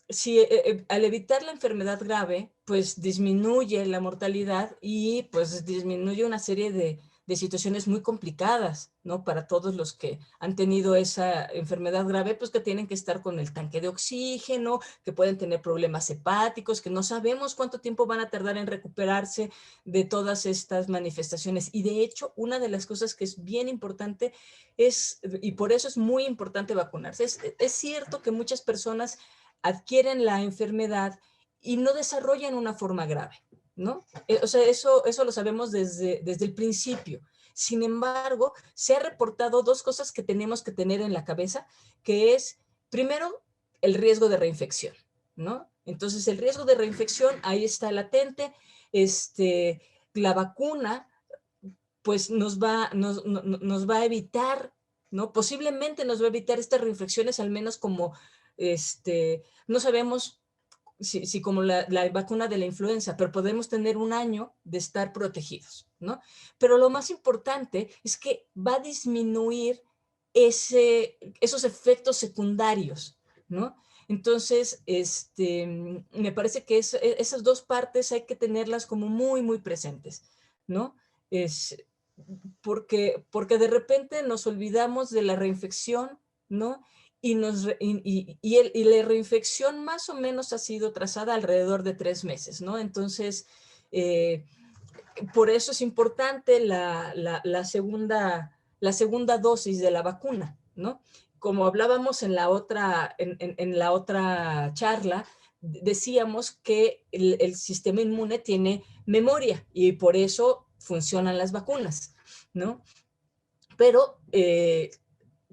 si al evitar la enfermedad grave, pues disminuye la mortalidad y pues disminuye una serie de situaciones muy complicadas, ¿no? Para todos los que han tenido esa enfermedad grave, pues que tienen que estar con el tanque de oxígeno, que pueden tener problemas hepáticos, que no sabemos cuánto tiempo van a tardar en recuperarse de todas estas manifestaciones. Y de hecho, una de las cosas que es bien importante es, y por eso es muy importante vacunarse, es cierto que muchas personas adquieren la enfermedad y no desarrollan una forma grave, ¿no? O sea, eso lo sabemos desde el principio. Sin embargo, se ha reportado dos cosas que tenemos que tener en la cabeza, que es, primero, el riesgo de reinfección, ¿no? Entonces, el riesgo de reinfección ahí está latente. La vacuna, pues nos va a evitar, ¿no? Posiblemente nos va a evitar estas reinfecciones, al menos como, no sabemos si como la vacuna de la influenza, pero podemos tener un año de estar protegidos, ¿no? Pero lo más importante es que va a disminuir esos efectos secundarios, ¿no? Entonces, me parece que esas dos partes hay que tenerlas como muy, muy presentes, ¿no? Porque de repente nos olvidamos de la reinfección, ¿no? Y la reinfección más o menos ha sido trazada alrededor de 3 meses, ¿no? Entonces, por eso es importante la segunda dosis de la vacuna, ¿no? Como hablábamos en la otra charla, decíamos que el sistema inmune tiene memoria y por eso funcionan las vacunas, ¿no? pero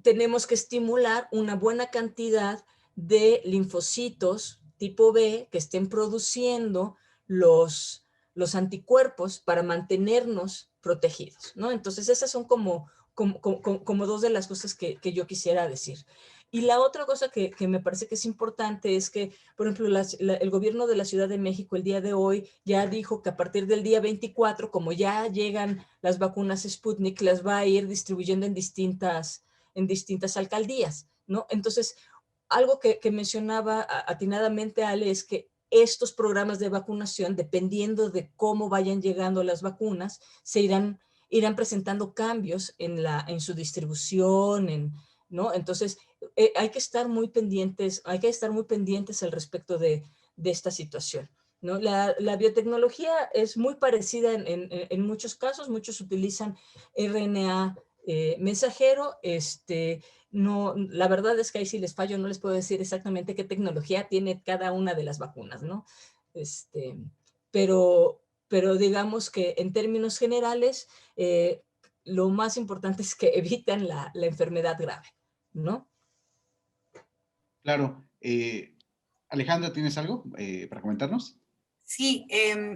tenemos que estimular una buena cantidad de linfocitos tipo B que estén produciendo los anticuerpos para mantenernos protegidos, ¿no? Entonces esas son como dos de las cosas que yo quisiera decir. Y la otra cosa que me parece que es importante es que, por ejemplo, el gobierno de la Ciudad de México el día de hoy ya dijo que a partir del día 24, como ya llegan las vacunas Sputnik, las va a ir distribuyendo en distintas alcaldías, ¿no? Entonces, algo que mencionaba atinadamente Ale es que estos programas de vacunación, dependiendo de cómo vayan llegando las vacunas, se irán presentando cambios en su distribución, ¿no? Entonces, hay que estar muy pendientes al respecto de esta situación, ¿no? La biotecnología es muy parecida en muchos casos. Muchos utilizan RNA mensajero. No, la verdad es que ahí sí les fallo, no les puedo decir exactamente qué tecnología tiene cada una de las vacunas, ¿no? Pero digamos que en términos generales, lo más importante es que evitan la enfermedad grave, ¿no? Claro. Alejandra, ¿tienes algo para comentarnos? Sí,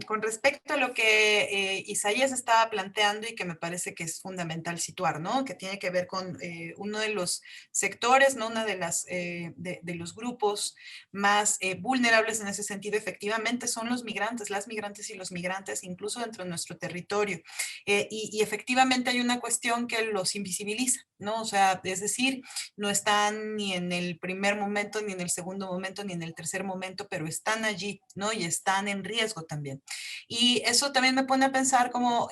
con respecto a lo que Isaías estaba planteando y que me parece que es fundamental situar, ¿no? Que tiene que ver con uno de los sectores, ¿no? Uno de los grupos más vulnerables en ese sentido, efectivamente, son los migrantes, las migrantes y los migrantes, incluso dentro de nuestro territorio. Y efectivamente hay una cuestión que los invisibiliza, ¿no? O sea, es decir, no están ni en el primer momento, ni en el segundo momento, ni en el tercer momento, pero están allí, ¿no? Y están en riesgo también. Y eso también me pone a pensar como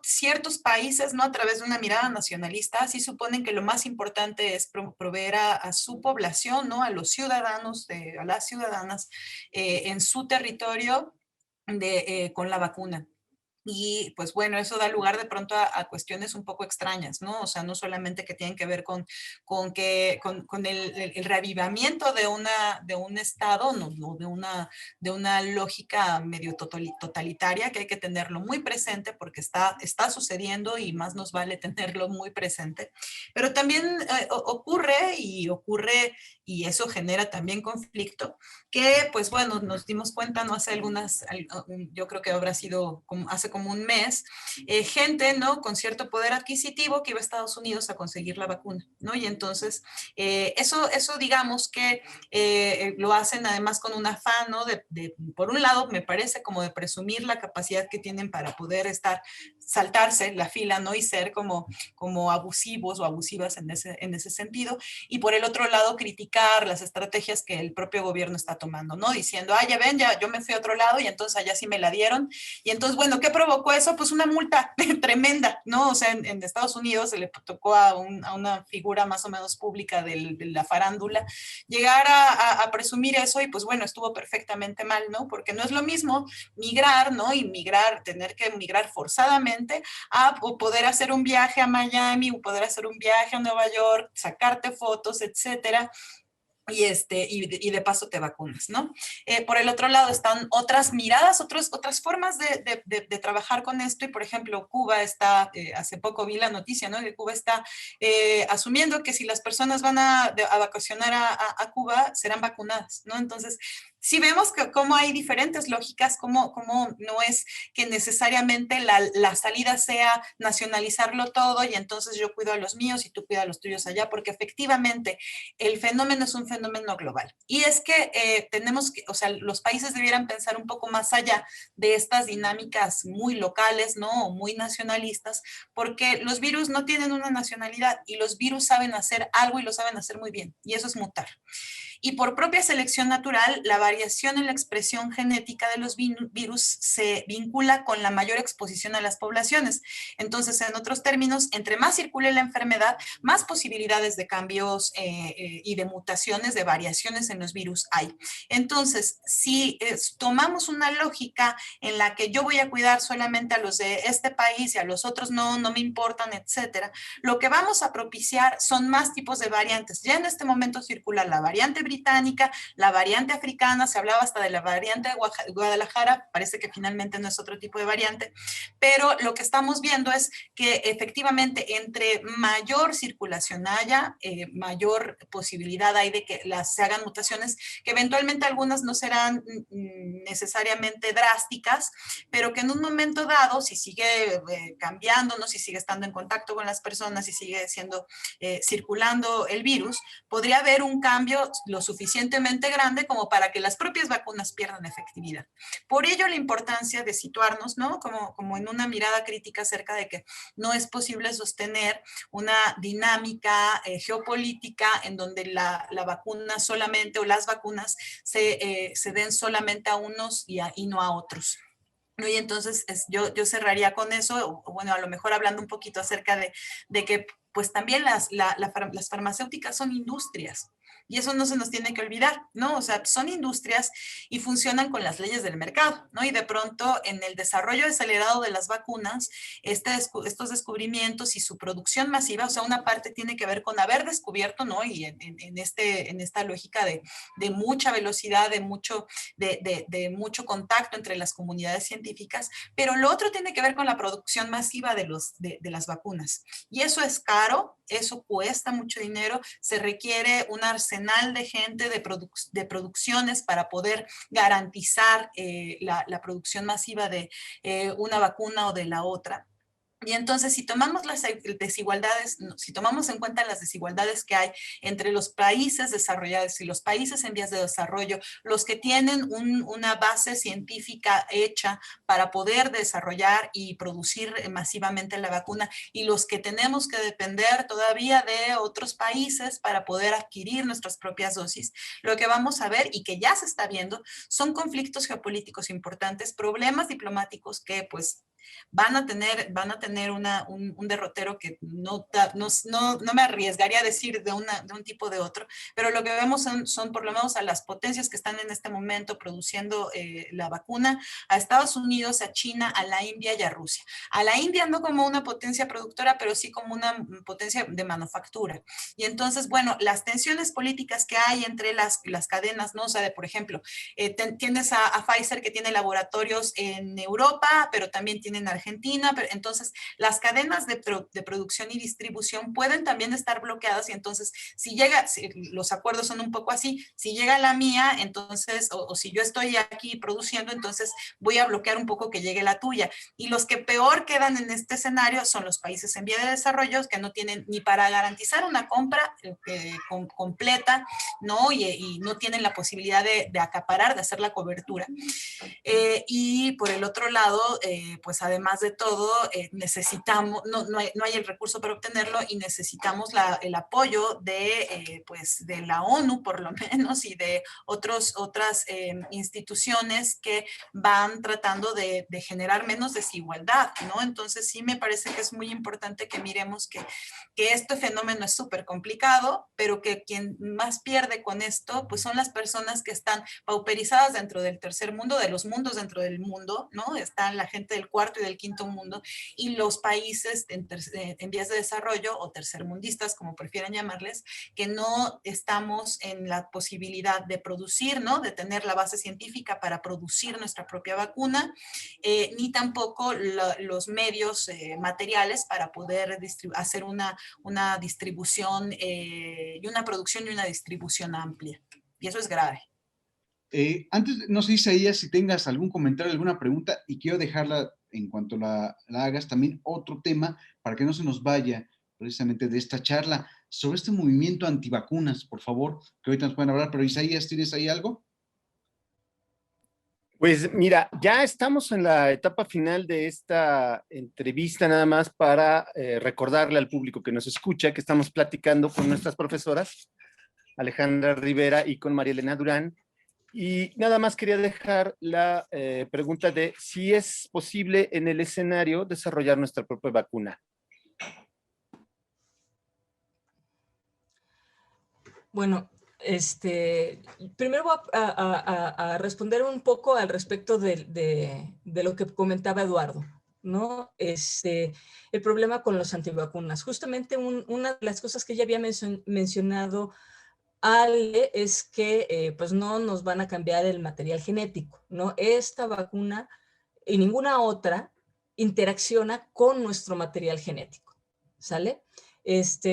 ciertos países, ¿no? A través de una mirada nacionalista, sí suponen que lo más importante es proveer a su población, ¿no? A los ciudadanos, a las ciudadanas en su territorio con la vacuna. Y pues bueno, eso da lugar de pronto a cuestiones un poco extrañas, ¿no? O sea, no solamente que tienen que ver con el reavivamiento de un Estado, no, de una lógica medio totalitaria, que hay que tenerlo muy presente porque está sucediendo y más nos vale tenerlo muy presente. Pero también ocurre y eso genera también conflicto, que pues bueno, nos dimos cuenta, no hace yo creo que habrá sido hace como un mes, gente, ¿no? Con cierto poder adquisitivo que iba a Estados Unidos a conseguir la vacuna, ¿no? Y entonces, eso digamos que lo hacen además con un afán, ¿no? Por un lado, me parece como de presumir la capacidad que tienen para poder saltarse la fila, ¿no? Y ser como abusivos o abusivas en ese sentido. Y por el otro lado, criticar las estrategias que el propio gobierno está tomando, ¿no? Diciendo, ya ven, ya yo me fui a otro lado y entonces allá sí me la dieron. Y entonces, bueno, ¿qué provocó eso? Pues una multa tremenda, ¿no? O sea, en Estados Unidos se le tocó a una figura más o menos pública de la farándula llegar a presumir eso y pues bueno, estuvo perfectamente mal, ¿no? Porque no es lo mismo migrar, ¿no? Y tener que migrar forzadamente a poder hacer un viaje a Miami o poder hacer un viaje a Nueva York, sacarte fotos, etcétera. Y de paso te vacunas, ¿no? Por el otro lado están otras miradas, otras formas de trabajar con esto y, por ejemplo, Cuba está, hace poco vi la noticia, ¿no? Que Cuba está asumiendo que si las personas van a vacacionar a Cuba, serán vacunadas, ¿no? Entonces, sí vemos cómo hay diferentes lógicas, cómo no es que necesariamente la salida sea nacionalizarlo todo y entonces yo cuido a los míos y tú cuidas a los tuyos allá, porque efectivamente el fenómeno es un fenómeno global. Y es que o sea, los países debieran pensar un poco más allá de estas dinámicas muy locales, ¿no? O muy nacionalistas, porque los virus no tienen una nacionalidad y los virus saben hacer algo y lo saben hacer muy bien, y eso es mutar. Y por propia selección natural, la variación en la expresión genética de los virus se vincula con la mayor exposición a las poblaciones. Entonces, en otros términos, entre más circule la enfermedad, más posibilidades de cambios y de mutaciones, de variaciones en los virus hay. Entonces, si tomamos una lógica en la que yo voy a cuidar solamente a los de este país y a los otros no me importan, etcétera, lo que vamos a propiciar son más tipos de variantes. Ya en este momento circula la variante británica, la variante africana, se hablaba hasta de la variante de Guadalajara, parece que finalmente no es otro tipo de variante, pero lo que estamos viendo es que efectivamente entre mayor circulación haya, mayor posibilidad hay de que se hagan mutaciones, que eventualmente algunas no serán necesariamente drásticas, pero que en un momento dado, si sigue cambiando, ¿no? Si sigue estando en contacto con las personas, si sigue siendo circulando el virus, podría haber un cambio lo suficientemente grande como para que las propias vacunas pierdan efectividad. Por ello la importancia de situarnos, ¿no? Como en una mirada crítica acerca de que no es posible sostener una dinámica geopolítica en donde la vacuna solamente o las vacunas se den solamente a unos y no a otros. Y entonces yo cerraría con eso, o bueno, a lo mejor hablando un poquito acerca de que pues también las farmacéuticas son industrias. Y eso no se nos tiene que olvidar, ¿no? O sea, son industrias y funcionan con las leyes del mercado, ¿no? Y de pronto en el desarrollo acelerado de las vacunas, estos descubrimientos y su producción masiva, o sea, una parte tiene que ver con haber descubierto, ¿no? Y en esta lógica de mucha velocidad, de mucho contacto entre las comunidades científicas, pero lo otro tiene que ver con la producción masiva de las vacunas. Y eso es caro, eso cuesta mucho dinero, se requiere un arsenal de gente, de producciones para poder garantizar la producción masiva de una vacuna o de la otra. Y entonces, si tomamos las desigualdades, si tomamos en cuenta las desigualdades que hay entre los países desarrollados y los países en vías de desarrollo, los que tienen una base científica hecha para poder desarrollar y producir masivamente la vacuna, y los que tenemos que depender todavía de otros países para poder adquirir nuestras propias dosis, lo que vamos a ver y que ya se está viendo son conflictos geopolíticos importantes, problemas diplomáticos que pues van a tener un derrotero que no me arriesgaría a decir de un tipo o de otro, pero lo que vemos son por lo menos a las potencias que están en este momento produciendo la vacuna, a Estados Unidos, a China, a la India y a Rusia. A la India no como una potencia productora, pero sí como una potencia de manufactura. Y entonces, bueno, las tensiones políticas que hay entre las cadenas, ¿no? O sea, por ejemplo, tienes a Pfizer que tiene laboratorios en Europa, pero también tiene en Argentina, pero entonces las cadenas de producción y distribución pueden también estar bloqueadas, y entonces si los acuerdos son un poco así, si llega la mía, entonces, o si yo estoy aquí produciendo, entonces voy a bloquear un poco que llegue la tuya. Y los que peor quedan en este escenario son los países en vía de desarrollo, que no tienen ni para garantizar una compra completa, ¿no? Y no tienen la posibilidad de acaparar, de hacer la cobertura. Y por el otro lado, pues además de todo, necesitamos, no hay el recurso para obtenerlo, y necesitamos el apoyo pues de la ONU, por lo menos, y de otras instituciones que van tratando de generar menos desigualdad, ¿no? Entonces sí me parece que es muy importante que miremos que este fenómeno es súper complicado, pero que quien más pierde con esto, pues son las personas que están pauperizadas dentro del tercer mundo, de los mundos dentro del mundo, ¿no? Está la gente del cuarto y del quinto mundo, y los países en vías de desarrollo o tercermundistas, como prefieran llamarles, que no estamos en la posibilidad de producir, ¿no? De tener la base científica para producir nuestra propia vacuna, ni tampoco los medios materiales para poder hacer una distribución y una producción y una distribución amplia. Y eso es grave. Antes, no sé, Isaías, si tengas algún comentario, alguna pregunta, y quiero dejarla en cuanto la hagas, también otro tema para que no se nos vaya precisamente de esta charla sobre este movimiento antivacunas, por favor, que ahorita nos pueden hablar, pero Isaías, ¿tienes ahí algo? Pues mira, ya estamos en la etapa final de esta entrevista, nada más para recordarle al público que nos escucha que estamos platicando con nuestras profesoras, Alejandra Rivera y con María Elena Durán. Y nada más quería dejar la pregunta de si es posible en el escenario desarrollar nuestra propia vacuna. Bueno, primero voy a responder un poco al respecto de lo que comentaba Eduardo, ¿no? El problema con los antivacunas. Justamente una de las cosas que ya había mencionado Ale, es que pues no nos van a cambiar el material genético, ¿no? Esta vacuna y ninguna otra interacciona con nuestro material genético, ¿sale?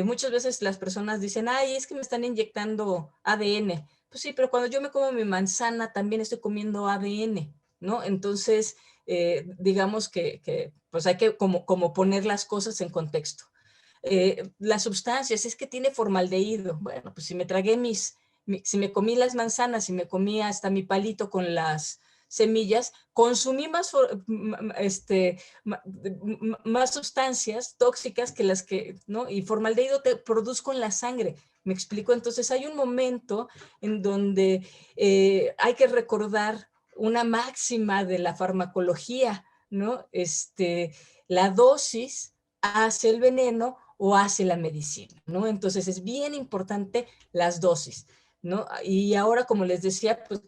Muchas veces las personas dicen, ay, es que me están inyectando ADN. Pues sí, pero cuando yo me como mi manzana también estoy comiendo ADN, ¿no? Entonces, digamos que pues hay que como poner las cosas en contexto. Las sustancias, es que tiene formaldehído. Bueno, pues si me tragué si me comí las manzanas, si me comí hasta mi palito con las semillas, consumí más sustancias tóxicas que las que, ¿no? Y formaldehído te produzco en la sangre. ¿Me explico? Entonces hay un momento en donde hay que recordar una máxima de la farmacología, ¿no? La dosis hace el veneno o hace la medicina, ¿no? Entonces es bien importante las dosis, ¿no? Y ahora, como les decía, pues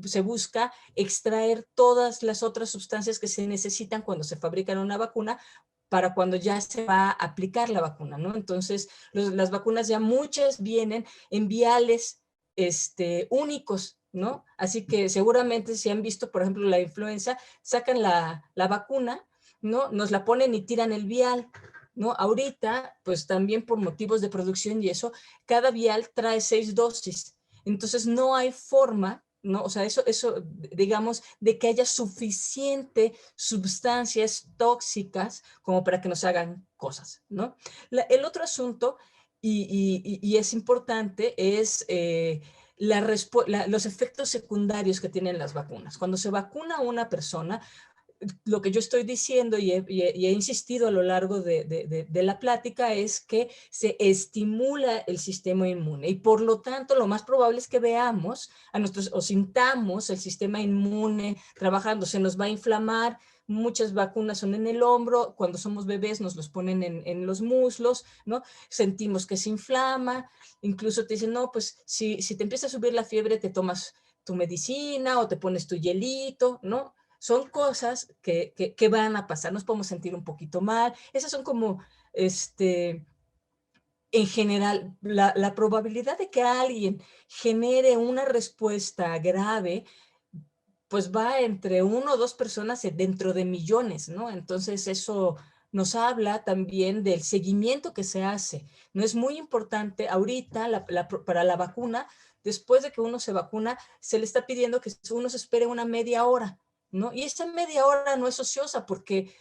se busca extraer todas las otras sustancias que se necesitan cuando se fabrica una vacuna para cuando ya se va a aplicar la vacuna, ¿no? Entonces, las vacunas ya muchas vienen en viales únicos, ¿no? Así que seguramente si han visto, por ejemplo, la influenza, sacan la vacuna, ¿no? Nos la ponen y tiran el vial, ¿no? Ahorita, pues también por motivos de producción y eso, cada vial trae 6 dosis. Entonces no hay forma, ¿no? O sea, eso, digamos, de que haya suficiente sustancias tóxicas como para que nos hagan cosas, ¿no? El otro asunto, y es importante, es los efectos secundarios que tienen las vacunas. Cuando se vacuna a una persona, lo que yo estoy diciendo y he insistido a lo largo de la plática es que se estimula el sistema inmune y por lo tanto lo más probable es que veamos o sintamos el sistema inmune trabajando, se nos va a inflamar. Muchas vacunas son en el hombro, cuando somos bebés nos los ponen en los muslos, ¿no? Sentimos que se inflama, incluso te dicen, no, pues si te empieza a subir la fiebre te tomas tu medicina o te pones tu hielito, ¿no? Son cosas que van a pasar, nos podemos sentir un poquito mal, esas son como, en general, la probabilidad de que alguien genere una respuesta grave, pues va entre 1 o 2 personas dentro de millones, ¿no? Entonces eso nos habla también del seguimiento que se hace. No es muy importante ahorita para la vacuna, después de que uno se vacuna, se le está pidiendo que uno se espere una media hora, ¿no? Y esa media hora no es ociosa porque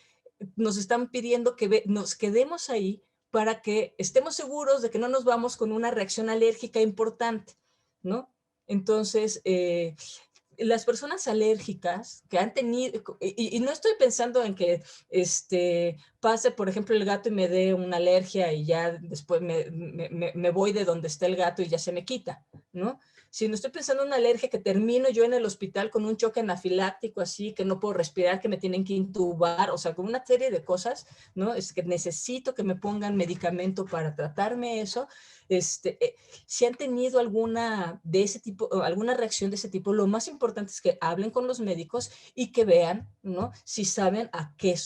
nos están pidiendo que nos quedemos ahí para que estemos seguros de que no nos vamos con una reacción alérgica importante, ¿no? Entonces, las personas alérgicas que han tenido, y no estoy pensando en que pase, por ejemplo, el gato y me dé una alergia y ya después me voy de donde está el gato y ya se me quita, ¿no? Sino estoy pensando en una alergia que termino yo en el hospital con un choque anafiláctico así, que no puedo respirar, que me tienen que intubar, o sea, con una serie de cosas, ¿no? Es que necesito que me pongan medicamento para tratarme eso. Si han tenido alguna de ese tipo, alguna reacción de ese tipo, lo más importante es que hablen con los médicos y que vean, ¿no? Si saben a qué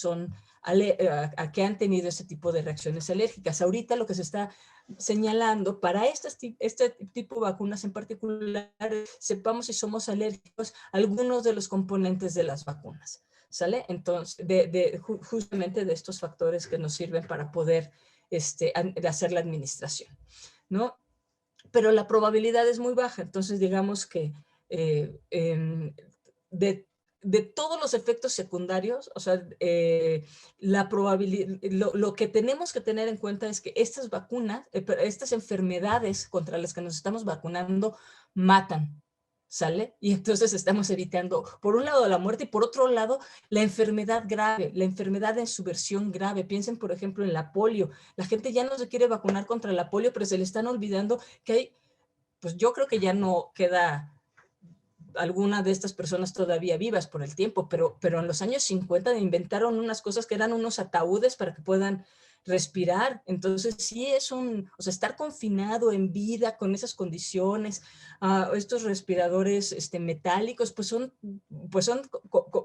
han tenido ese tipo de reacciones alérgicas. Ahorita lo que se está señalando para este tipo de vacunas en particular, sepamos si somos alérgicos a algunos de los componentes de las vacunas, ¿sale? Entonces, justamente de estos factores que nos sirven para poder hacer la administración, ¿no? Pero la probabilidad es muy baja, entonces digamos que de todos los efectos secundarios, o sea, la probabilidad, lo que tenemos que tener en cuenta es que estas vacunas, estas enfermedades contra las que nos estamos vacunando, matan, ¿sale? Y entonces estamos evitando, por un lado, la muerte y por otro lado, la enfermedad grave, la enfermedad en su versión grave. Piensen, por ejemplo, en la polio. La gente ya no se quiere vacunar contra la polio, pero se le están olvidando que hay, pues yo creo que ya no queda alguna de estas personas todavía vivas por el tiempo, pero en los años 50 inventaron unas cosas que eran unos ataúdes para que puedan respirar. Entonces sí es o sea, estar confinado en vida con esas condiciones, estos respiradores metálicos, pues son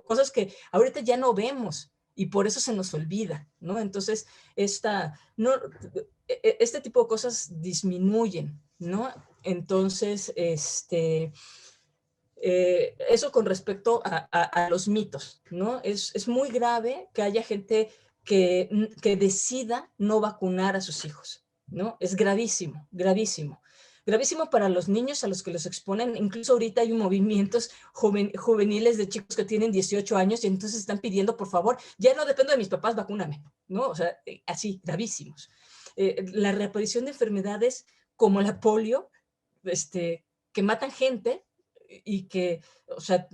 cosas que ahorita ya no vemos y por eso se nos olvida, ¿no? Entonces, este tipo de cosas disminuyen, ¿no? Entonces, eso con respecto a los mitos, ¿no? Es muy grave que haya gente que decida no vacunar a sus hijos, ¿no? Es gravísimo, gravísimo. Gravísimo para los niños a los que los exponen. Incluso ahorita hay movimientos juveniles de chicos que tienen 18 años y entonces están pidiendo, por favor, ya no dependo de mis papás, vacúname, ¿no? O sea, así, gravísimos. La reaparición de enfermedades como la polio, que matan gente y que, o sea,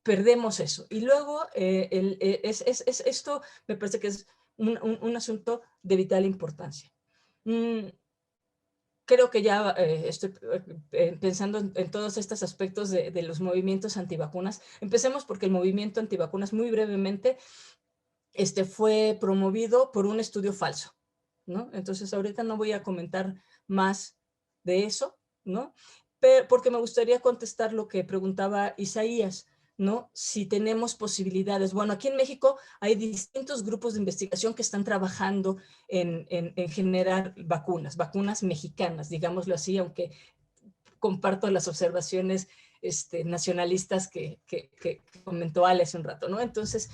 perdemos eso. Y luego, esto me parece que es un asunto de vital importancia. Creo que ya estoy pensando en todos estos aspectos de los movimientos antivacunas. Empecemos porque el movimiento antivacunas, muy brevemente, fue promovido por un estudio falso, ¿no? Entonces, ahorita no voy a comentar más de eso, ¿no? Pero, porque me gustaría contestar lo que preguntaba Isaías, ¿no? Si tenemos posibilidades. Bueno, aquí en México hay distintos grupos de investigación que están trabajando en generar vacunas mexicanas, digámoslo así, aunque comparto las observaciones nacionalistas que comentó Ale hace un rato, ¿no? Entonces,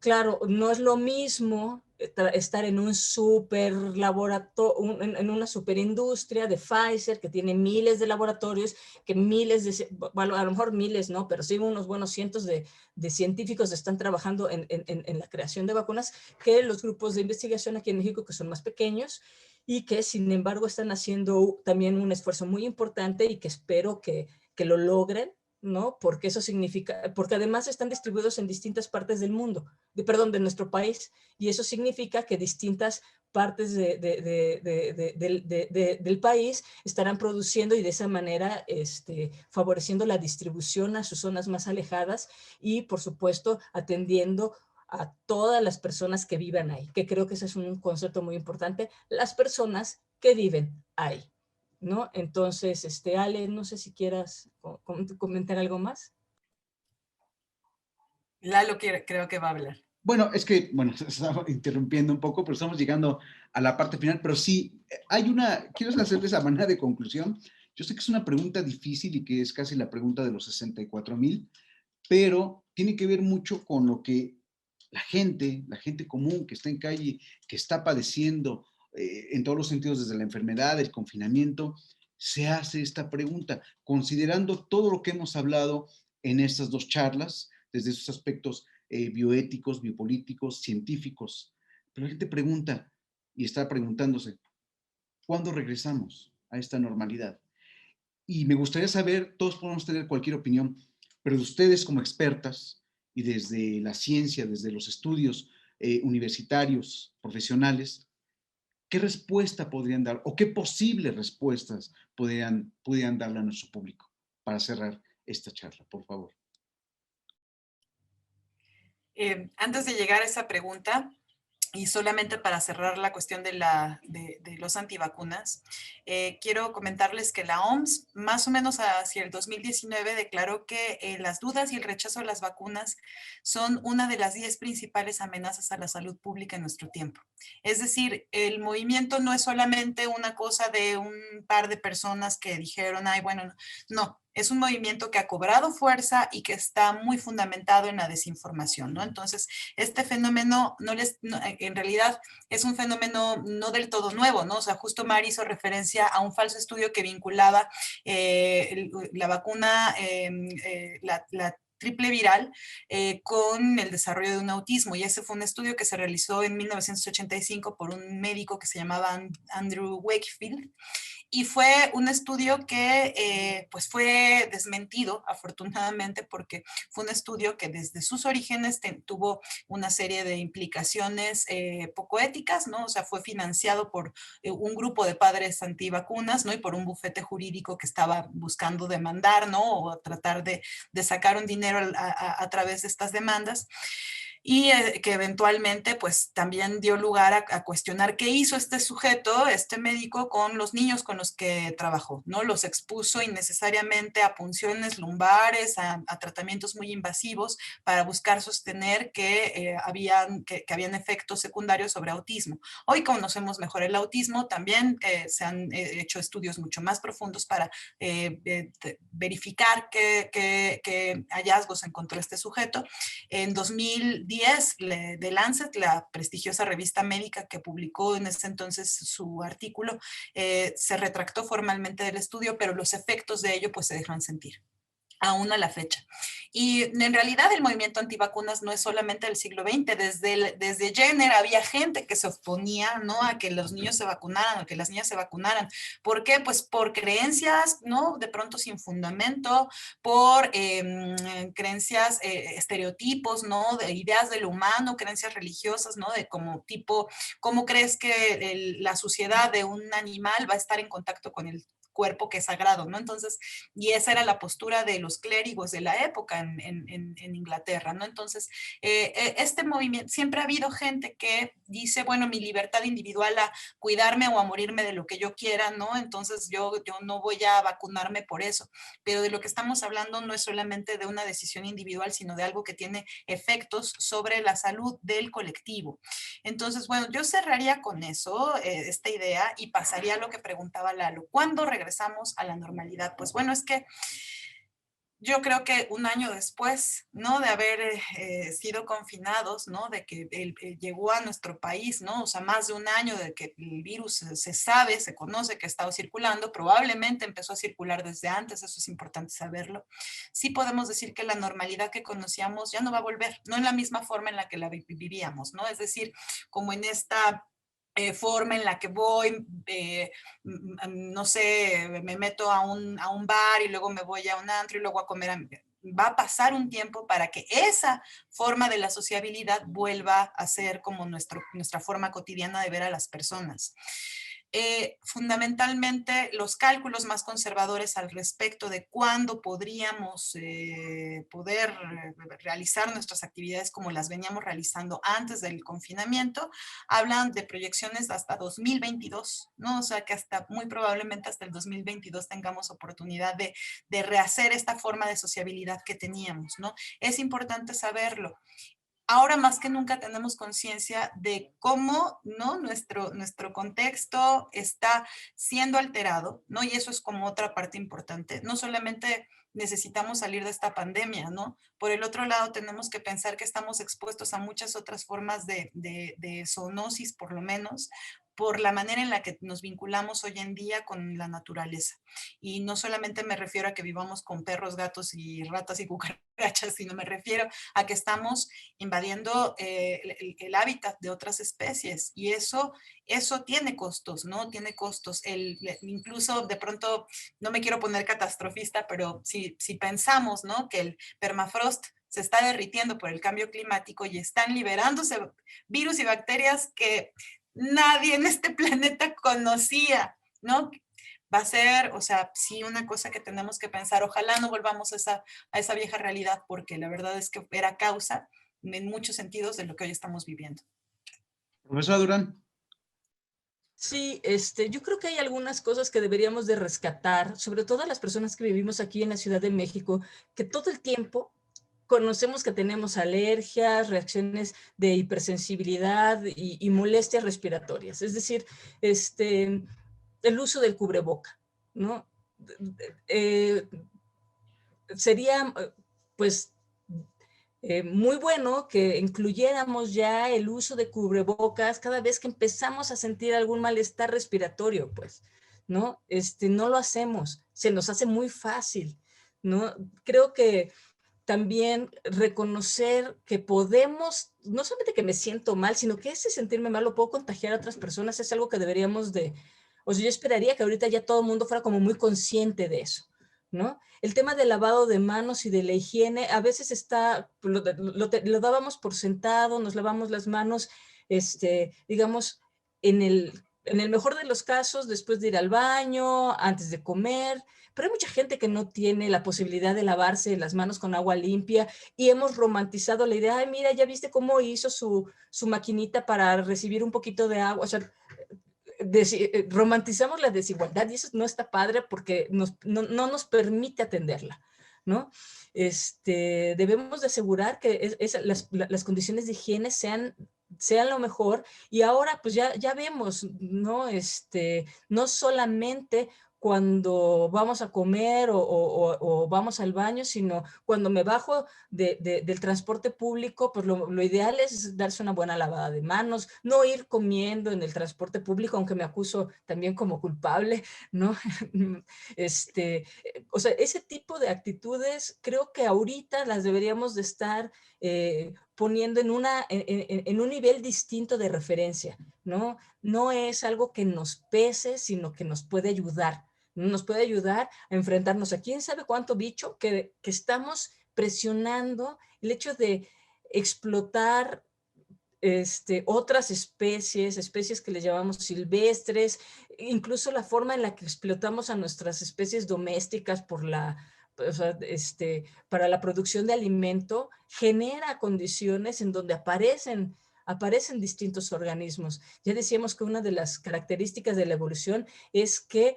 claro, no es lo mismo estar en un super laboratorio, en una superindustria de Pfizer que tiene miles de laboratorios, que miles de, bueno, a lo mejor miles, no, pero sí unos buenos cientos de científicos están trabajando en la creación de vacunas, que los grupos de investigación aquí en México, que son más pequeños y que sin embargo están haciendo también un esfuerzo muy importante y que espero que lo logren, ¿no? Porque eso significa, porque además están distribuidos en distintas partes del mundo, de nuestro país, y eso significa que distintas partes del país estarán produciendo y de esa manera favoreciendo la distribución a sus zonas más alejadas y, por supuesto, atendiendo a todas las personas que vivan ahí, que creo que ese es un concepto muy importante, las personas que viven ahí, ¿no? Entonces, Ale, no sé si quieras comentar algo más. Lalo creo que va a hablar. Bueno, es que, bueno, se estaba interrumpiendo un poco, pero estamos llegando a la parte final, pero sí, quiero hacer de esa manera de conclusión. Yo sé que es una pregunta difícil y que es casi la pregunta de los 64,000, pero tiene que ver mucho con lo que la gente común que está en calle, que está padeciendo en todos los sentidos, desde la enfermedad, el confinamiento, se hace esta pregunta, considerando todo lo que hemos hablado en estas dos charlas, desde esos aspectos bioéticos, biopolíticos, científicos. Pero la gente pregunta y está preguntándose, ¿cuándo regresamos a esta normalidad? Y me gustaría saber, todos podemos tener cualquier opinión, pero de ustedes como expertas y desde la ciencia, desde los estudios universitarios, profesionales, ¿qué respuesta podrían dar o qué posibles respuestas pudieran darle a nuestro público para cerrar esta charla, por favor? Antes de llegar a esa pregunta, y solamente para cerrar la cuestión de los antivacunas, quiero comentarles que la OMS, más o menos hacia el 2019, declaró que las dudas y el rechazo a las vacunas son una de las 10 principales amenazas a la salud pública en nuestro tiempo. Es decir, el movimiento no es solamente una cosa de un par de personas que dijeron, ay, bueno, no. Es un movimiento que ha cobrado fuerza y que está muy fundamentado en la desinformación, ¿no? Entonces, este fenómeno en realidad es un fenómeno no del todo nuevo, ¿no? O sea, justo Mari hizo referencia a un falso estudio que vinculaba la vacuna, la triple viral con el desarrollo de un autismo, y ese fue un estudio que se realizó en 1985 por un médico que se llamaba Andrew Wakefield, y fue un estudio que pues fue desmentido, afortunadamente, porque fue un estudio que desde sus orígenes tuvo una serie de implicaciones poco éticas, ¿no? O sea, fue financiado por un grupo de padres antivacunas, ¿no? Y por un bufete jurídico que estaba buscando demandar, ¿no? O tratar de sacar un dinero a través de estas demandas. y que eventualmente pues también dio lugar a cuestionar qué hizo este sujeto, este médico, con los niños con los que trabajó, ¿no? Los expuso innecesariamente a punciones lumbares, a tratamientos muy invasivos para buscar sostener que habían efectos secundarios sobre autismo. Hoy conocemos mejor el autismo, también se han hecho estudios mucho más profundos para verificar qué hallazgos encontró este sujeto. En 2010, The Lancet, la prestigiosa revista médica que publicó en ese entonces su artículo, se retractó formalmente del estudio, pero los efectos de ello pues se dejan sentir aún a la fecha. Y en realidad el movimiento antivacunas no es solamente del siglo XX, desde Jenner había gente que se oponía, ¿no?, a que los niños se vacunaran, a que las niñas se vacunaran. ¿Por qué? Pues por creencias, ¿no?, de pronto sin fundamento, por creencias, estereotipos, ¿no?, de ideas de lo humano, creencias religiosas, ¿no?, de como tipo, ¿cómo crees que la suciedad de un animal va a estar en contacto con el cuerpo que es sagrado, ¿no? Entonces, y esa era la postura de los clérigos de la época en Inglaterra, ¿no? Entonces, este movimiento, siempre ha habido gente que dice, bueno, mi libertad individual a cuidarme o a morirme de lo que yo quiera, ¿no? Entonces yo no voy a vacunarme por eso, pero de lo que estamos hablando no es solamente de una decisión individual, sino de algo que tiene efectos sobre la salud del colectivo. Entonces, bueno, yo cerraría con eso, esta idea, y pasaría a lo que preguntaba Lalo. ¿Cuándo regresamos a la normalidad? Pues bueno, es que yo creo que un año después, ¿no?, de haber sido confinados, ¿no?, de que llegó a nuestro país, ¿no?, o sea, más de un año de que el virus se sabe, se conoce que ha estado circulando, probablemente empezó a circular desde antes, eso es importante saberlo. Sí podemos decir que la normalidad que conocíamos ya no va a volver, no en la misma forma en la que la vivíamos, ¿no? Es decir, como en esta forma en la que voy, no sé, me meto a un bar y luego me voy a un antro y luego a comer. Va a pasar un tiempo para que esa forma de la sociabilidad vuelva a ser como nuestra forma cotidiana de ver a las personas. Fundamentalmente, los cálculos más conservadores al respecto de cuándo podríamos poder realizar nuestras actividades como las veníamos realizando antes del confinamiento, hablan de proyecciones hasta 2022, ¿no? O sea que hasta muy probablemente hasta el 2022 tengamos oportunidad de rehacer esta forma de sociabilidad que teníamos, ¿no? Es importante saberlo. Ahora más que nunca tenemos conciencia de cómo, ¿no?, nuestro contexto está siendo alterado, ¿no? Y eso es como otra parte importante. No solamente necesitamos salir de esta pandemia, ¿no? Por el otro lado, tenemos que pensar que estamos expuestos a muchas otras formas de zoonosis, por lo menos, por la manera en la que nos vinculamos hoy en día con la naturaleza. Y no solamente me refiero a que vivamos con perros, gatos y ratas y cucarachas, sino me refiero a que estamos invadiendo el hábitat de otras especies, y eso tiene costos, ¿no? Tiene costos. Incluso de pronto, no me quiero poner catastrofista, pero si pensamos, ¿no?, que el permafrost se está derritiendo por el cambio climático y están liberándose virus y bacterias que nadie en este planeta conocía, ¿no? Va a ser, o sea, sí, una cosa que tenemos que pensar. Ojalá no volvamos a esa vieja realidad, porque la verdad es que era causa en muchos sentidos de lo que hoy estamos viviendo. Profesora Durán. Sí, yo creo que hay algunas cosas que deberíamos de rescatar, sobre todo las personas que vivimos aquí en la Ciudad de México, que todo el tiempo conocemos que tenemos alergias, reacciones de hipersensibilidad y molestias respiratorias. Es decir, el uso del cubreboca, ¿no? Sería, pues, muy bueno que incluyéramos ya el uso de cubrebocas cada vez que empezamos a sentir algún malestar respiratorio, pues, ¿no? No lo hacemos, se nos hace muy fácil, ¿no? Creo que también reconocer que podemos, no solamente que me siento mal, sino que ese sentirme mal lo puedo contagiar a otras personas, es algo que deberíamos de, o sea, yo esperaría que ahorita ya todo el mundo fuera como muy consciente de eso, ¿no? El tema del lavado de manos y de la higiene, a veces está, lo dábamos por sentado, nos lavamos las manos, digamos, en el en el mejor de los casos, después de ir al baño, antes de comer, pero hay mucha gente que no tiene la posibilidad de lavarse las manos con agua limpia y hemos romantizado la idea, ay, mira, ya viste cómo hizo su maquinita para recibir un poquito de agua, o sea, romantizamos la desigualdad y eso no está padre porque no nos permite atenderla, ¿no? Debemos de asegurar que las condiciones de higiene sean lo mejor y ahora pues ya vemos, ¿no? No solamente cuando vamos a comer o vamos al baño, sino cuando me bajo del transporte público, pues lo ideal es darse una buena lavada de manos, no ir comiendo en el transporte público, aunque me acuso también como culpable, ¿no? O sea, ese tipo de actitudes creo que ahorita las deberíamos de estar poniendo en un nivel distinto de referencia, ¿no? No es algo que nos pese, sino que nos puede ayudar. Nos puede ayudar a enfrentarnos a quién sabe cuánto bicho que estamos presionando el hecho de explotar otras especies que le llamamos silvestres, incluso la forma en la que explotamos a nuestras especies domésticas o sea, para la producción de alimento, genera condiciones en donde aparecen distintos organismos. Ya decíamos que una de las características de la evolución es que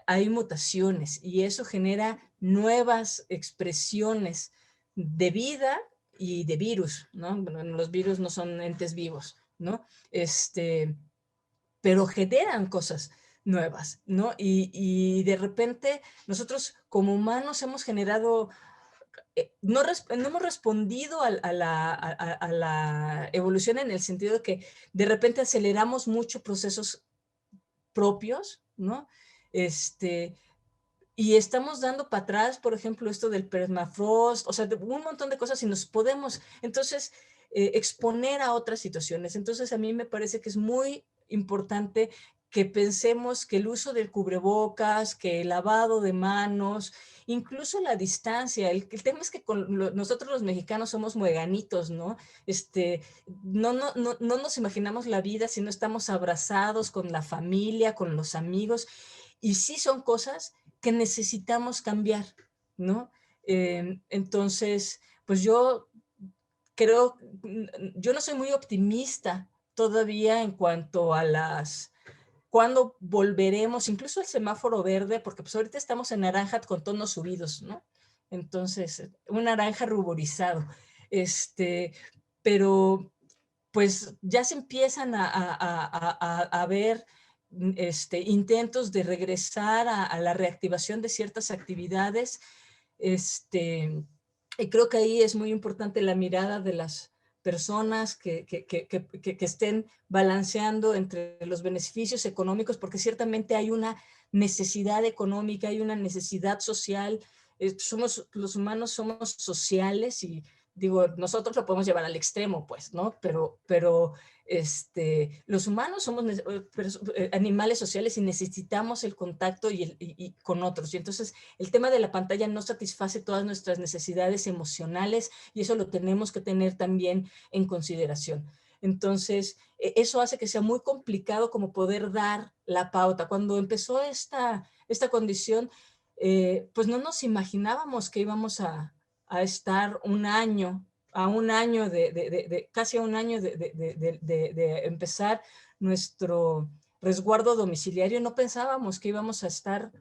hay mutaciones y eso genera nuevas expresiones de vida y de virus, ¿no? Bueno, los virus no son entes vivos, ¿no? Pero generan cosas nuevas, ¿no? Y de repente nosotros como humanos hemos generado, no hemos respondido a la evolución en el sentido de que de repente aceleramos mucho procesos propios, ¿no? Y estamos dando para atrás, por ejemplo, esto del permafrost, o sea, un montón de cosas y nos podemos, entonces, exponer a otras situaciones. Entonces, a mí me parece que es muy importante que pensemos que el uso del cubrebocas, que el lavado de manos, incluso la distancia, el tema es que nosotros los mexicanos somos mueganitos, ¿no? No nos imaginamos la vida si no estamos abrazados con la familia, con los amigos, y sí son cosas que necesitamos cambiar, ¿no? Entonces, pues yo creo, yo no soy muy optimista todavía en cuanto a cuándo volveremos, incluso el semáforo verde, porque pues ahorita estamos en naranja con tonos subidos, ¿no? Entonces, un naranja ruborizado. Pero pues ya se empiezan a ver intentos de regresar a la reactivación de ciertas actividades. Y creo que ahí es muy importante la mirada de las personas que estén balanceando entre los beneficios económicos, porque ciertamente hay una necesidad económica, hay una necesidad social. Los humanos somos sociales y digo, nosotros lo podemos llevar al extremo, pues, ¿no? Pero los humanos somos animales sociales y necesitamos el contacto y con otros. Y entonces el tema de la pantalla no satisface todas nuestras necesidades emocionales y eso lo tenemos que tener también en consideración. Entonces, eso hace que sea muy complicado como poder dar la pauta. Cuando empezó esta condición, pues no nos imaginábamos que íbamos a estar casi a un año de empezar nuestro resguardo domiciliario. No pensábamos que íbamos a estar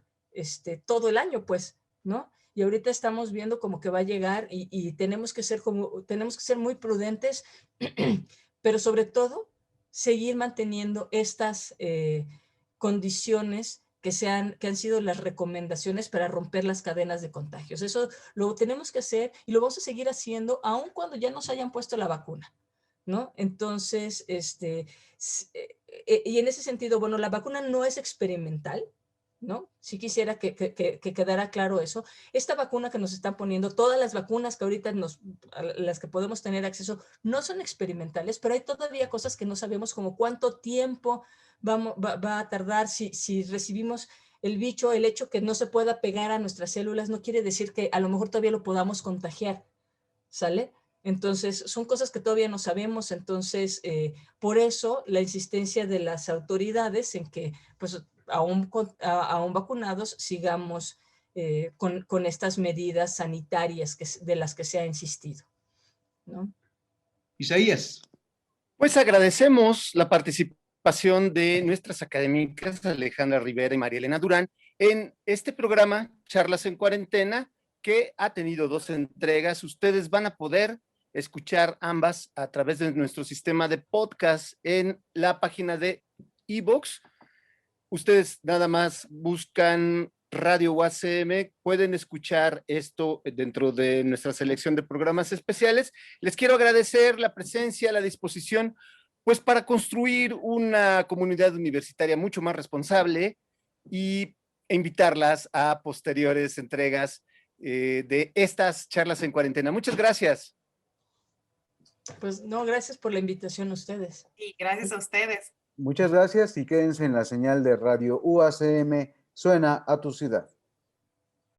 todo el año, pues, ¿no? Y ahorita estamos viendo como que va a llegar y tenemos que ser muy prudentes, pero sobre todo seguir manteniendo estas condiciones que han sido las recomendaciones para romper las cadenas de contagios. Eso lo tenemos que hacer y lo vamos a seguir haciendo aun cuando ya nos hayan puesto la vacuna, ¿no? Entonces, y en ese sentido, bueno, la vacuna no es experimental, ¿no? Sí quisiera que quedara claro eso. Esta vacuna que nos están poniendo, todas las vacunas que ahorita a las que podemos tener acceso, no son experimentales, pero hay todavía cosas que no sabemos, como cuánto tiempo va a tardar si recibimos el bicho. El hecho que no se pueda pegar a nuestras células no quiere decir que a lo mejor todavía lo podamos contagiar, ¿sale? Entonces, son cosas que todavía no sabemos, entonces, por eso la insistencia de las autoridades en que, pues, aún vacunados, sigamos con estas medidas sanitarias de las que se ha insistido, ¿no? Isaías. Pues agradecemos la participación de nuestras académicas Alejandra Rivera y María Elena Durán en este programa Charlas en Cuarentena, que ha tenido 2 entregas. Ustedes van a poder escuchar ambas a través de nuestro sistema de podcast en la página de iVoox. Ustedes nada más buscan Radio UACM, pueden escuchar esto dentro de nuestra selección de programas especiales. Les quiero agradecer la presencia, la disposición, pues para construir una comunidad universitaria mucho más responsable e invitarlas a posteriores entregas de estas charlas en cuarentena. Muchas gracias. Pues no, gracias por la invitación a ustedes. Y gracias a ustedes. Muchas gracias y quédense en la señal de Radio UACM, suena a tu ciudad.